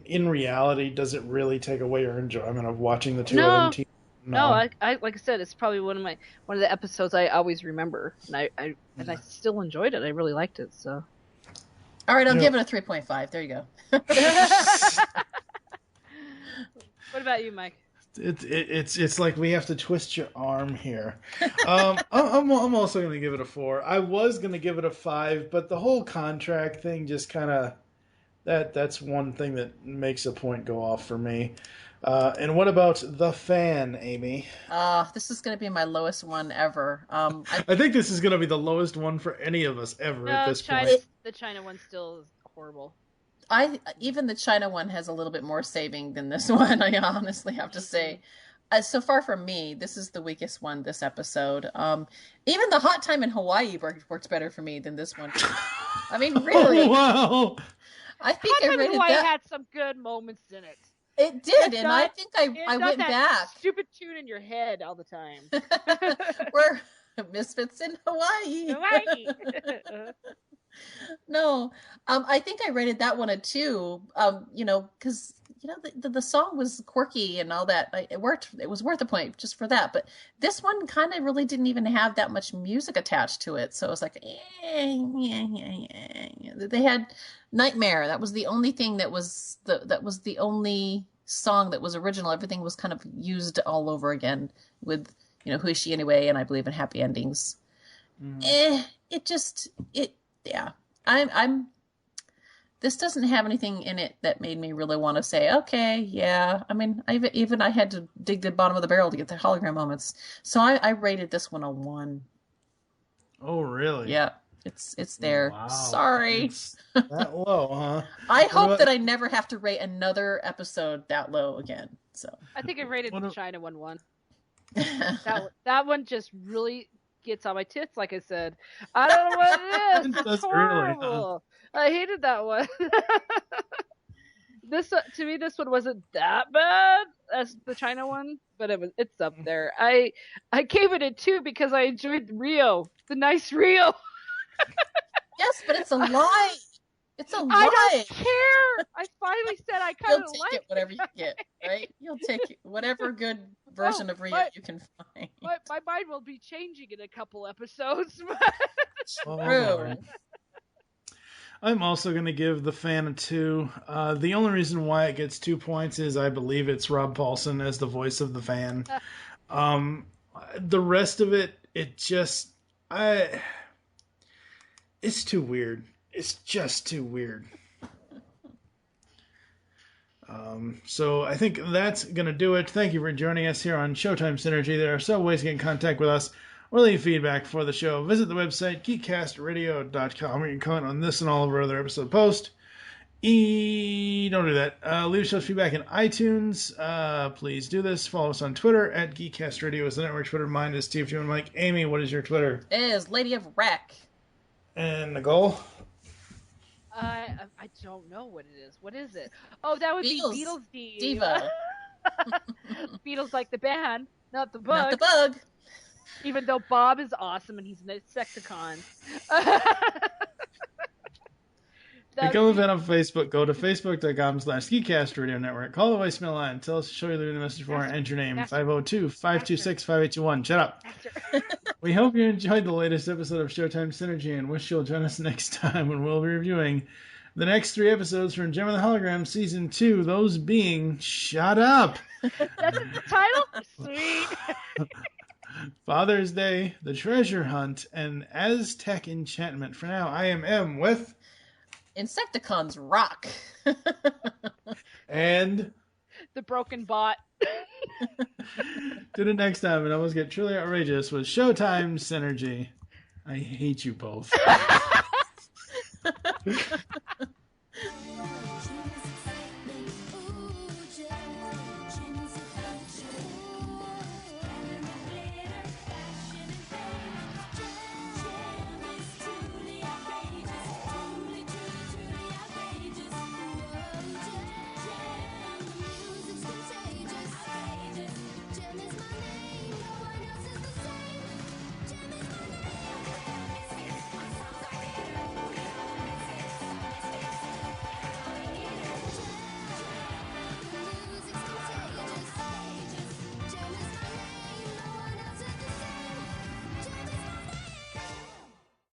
in reality, does it really take away your enjoyment of watching the two of them team? No, I like I said, it's probably one of the episodes I always remember, and I still enjoyed it. I really liked it. So, all right, I'll give it a 3.5. There you go. What about you, Mike? It's like we have to twist your arm here. I'm also going to give it a 4. I was going to give it a 5, but the whole contract thing just kind of that's one thing that makes a point go off for me. And what about the fan, Amy? This is going to be my lowest one ever. I think this is going to be the lowest one for any of us ever at this point. The China one still is horrible. Even the China one has a little bit more saving than this one, I honestly have to say. So far from me, this is the weakest one this episode. Even the hot time in Hawaii works better for me than this one. I mean, really. Oh, wow. I think I rated Hawaii that. had some good moments in it. It did, and I think I went that back. Stupid tune in your head all the time. We're misfits in Hawaii. No, I think I rated that one a 2. Because the song was quirky and all that. It worked. It was worth a point just for that. But this one kind of really didn't even have that much music attached to it. So it was like, They had Nightmare. That was the only thing that was the only song that was original. Everything was kind of used all over again with Who Is She Anyway, and I Believe in Happy Endings. Yeah. This doesn't have anything in it that made me really want to say, okay, yeah. I mean, I had to dig the bottom of the barrel to get the hologram moments. So I rated this one a 1. Oh, really? Yeah, it's there. Wow. Sorry. It's that low, huh? I hope that I never have to rate another episode that low again. So I think I rated the China one 1. That one just really gets on my tits, like I said. I don't know what it is. It's horrible. Really, huh? I hated that one. To me, this one wasn't that bad as the China one, but it's up there. I gave it a 2 because I enjoyed Rio, the nice Rio. Yes, but it's a lie. It's a lie. I don't care. I finally said I kind of like it. Whatever you get, right? You'll take whatever good version of Rio you can find. My mind will be changing in a couple episodes. True. I'm also going to give the fan a 2. The only reason why it gets 2 points is I believe it's Rob Paulson as the voice of the fan. The rest of it, it's too weird. It's just too weird. So I think that's going to do it. Thank you for joining us here on Showtime Synergy. There are several ways to get in contact with us or leave feedback for the show. Visit the website, geekcastradio.com, where you can comment on this and all of our other episode posts. Don't do that. Leave us feedback in iTunes. Please do this. Follow us on Twitter at geekcastradio is the network Twitter. Mine is Steve Jim and Mike. Amy, what is your Twitter? It is Lady of Wreck. And Nicole? I don't know what it is. What is it? Oh, that would be Beatles. Beatles Diva. Beatles like the band, not the bug. Not the bug. Even though Bob is awesome and he's an Insecticon. Become a fan on Facebook. Go to facebook.com/GeekCastRadio Network. Call the voicemail line. Tell us to show you the message for and enter your name. 502-526-5821. Shut up. We hope you enjoyed the latest episode of Showtime Synergy and wish you'll join us next time when we'll be reviewing the next 3 episodes from Jem and the Holograms Season 2, those being Shut Up! That's the title? Sweet. Father's Day, The Treasure Hunt, and Aztec Enchantment. For now, I am M with... Insecticons rock. And... The broken bot. Tune in next time and almost get truly outrageous with Showtime Synergy. I hate you both.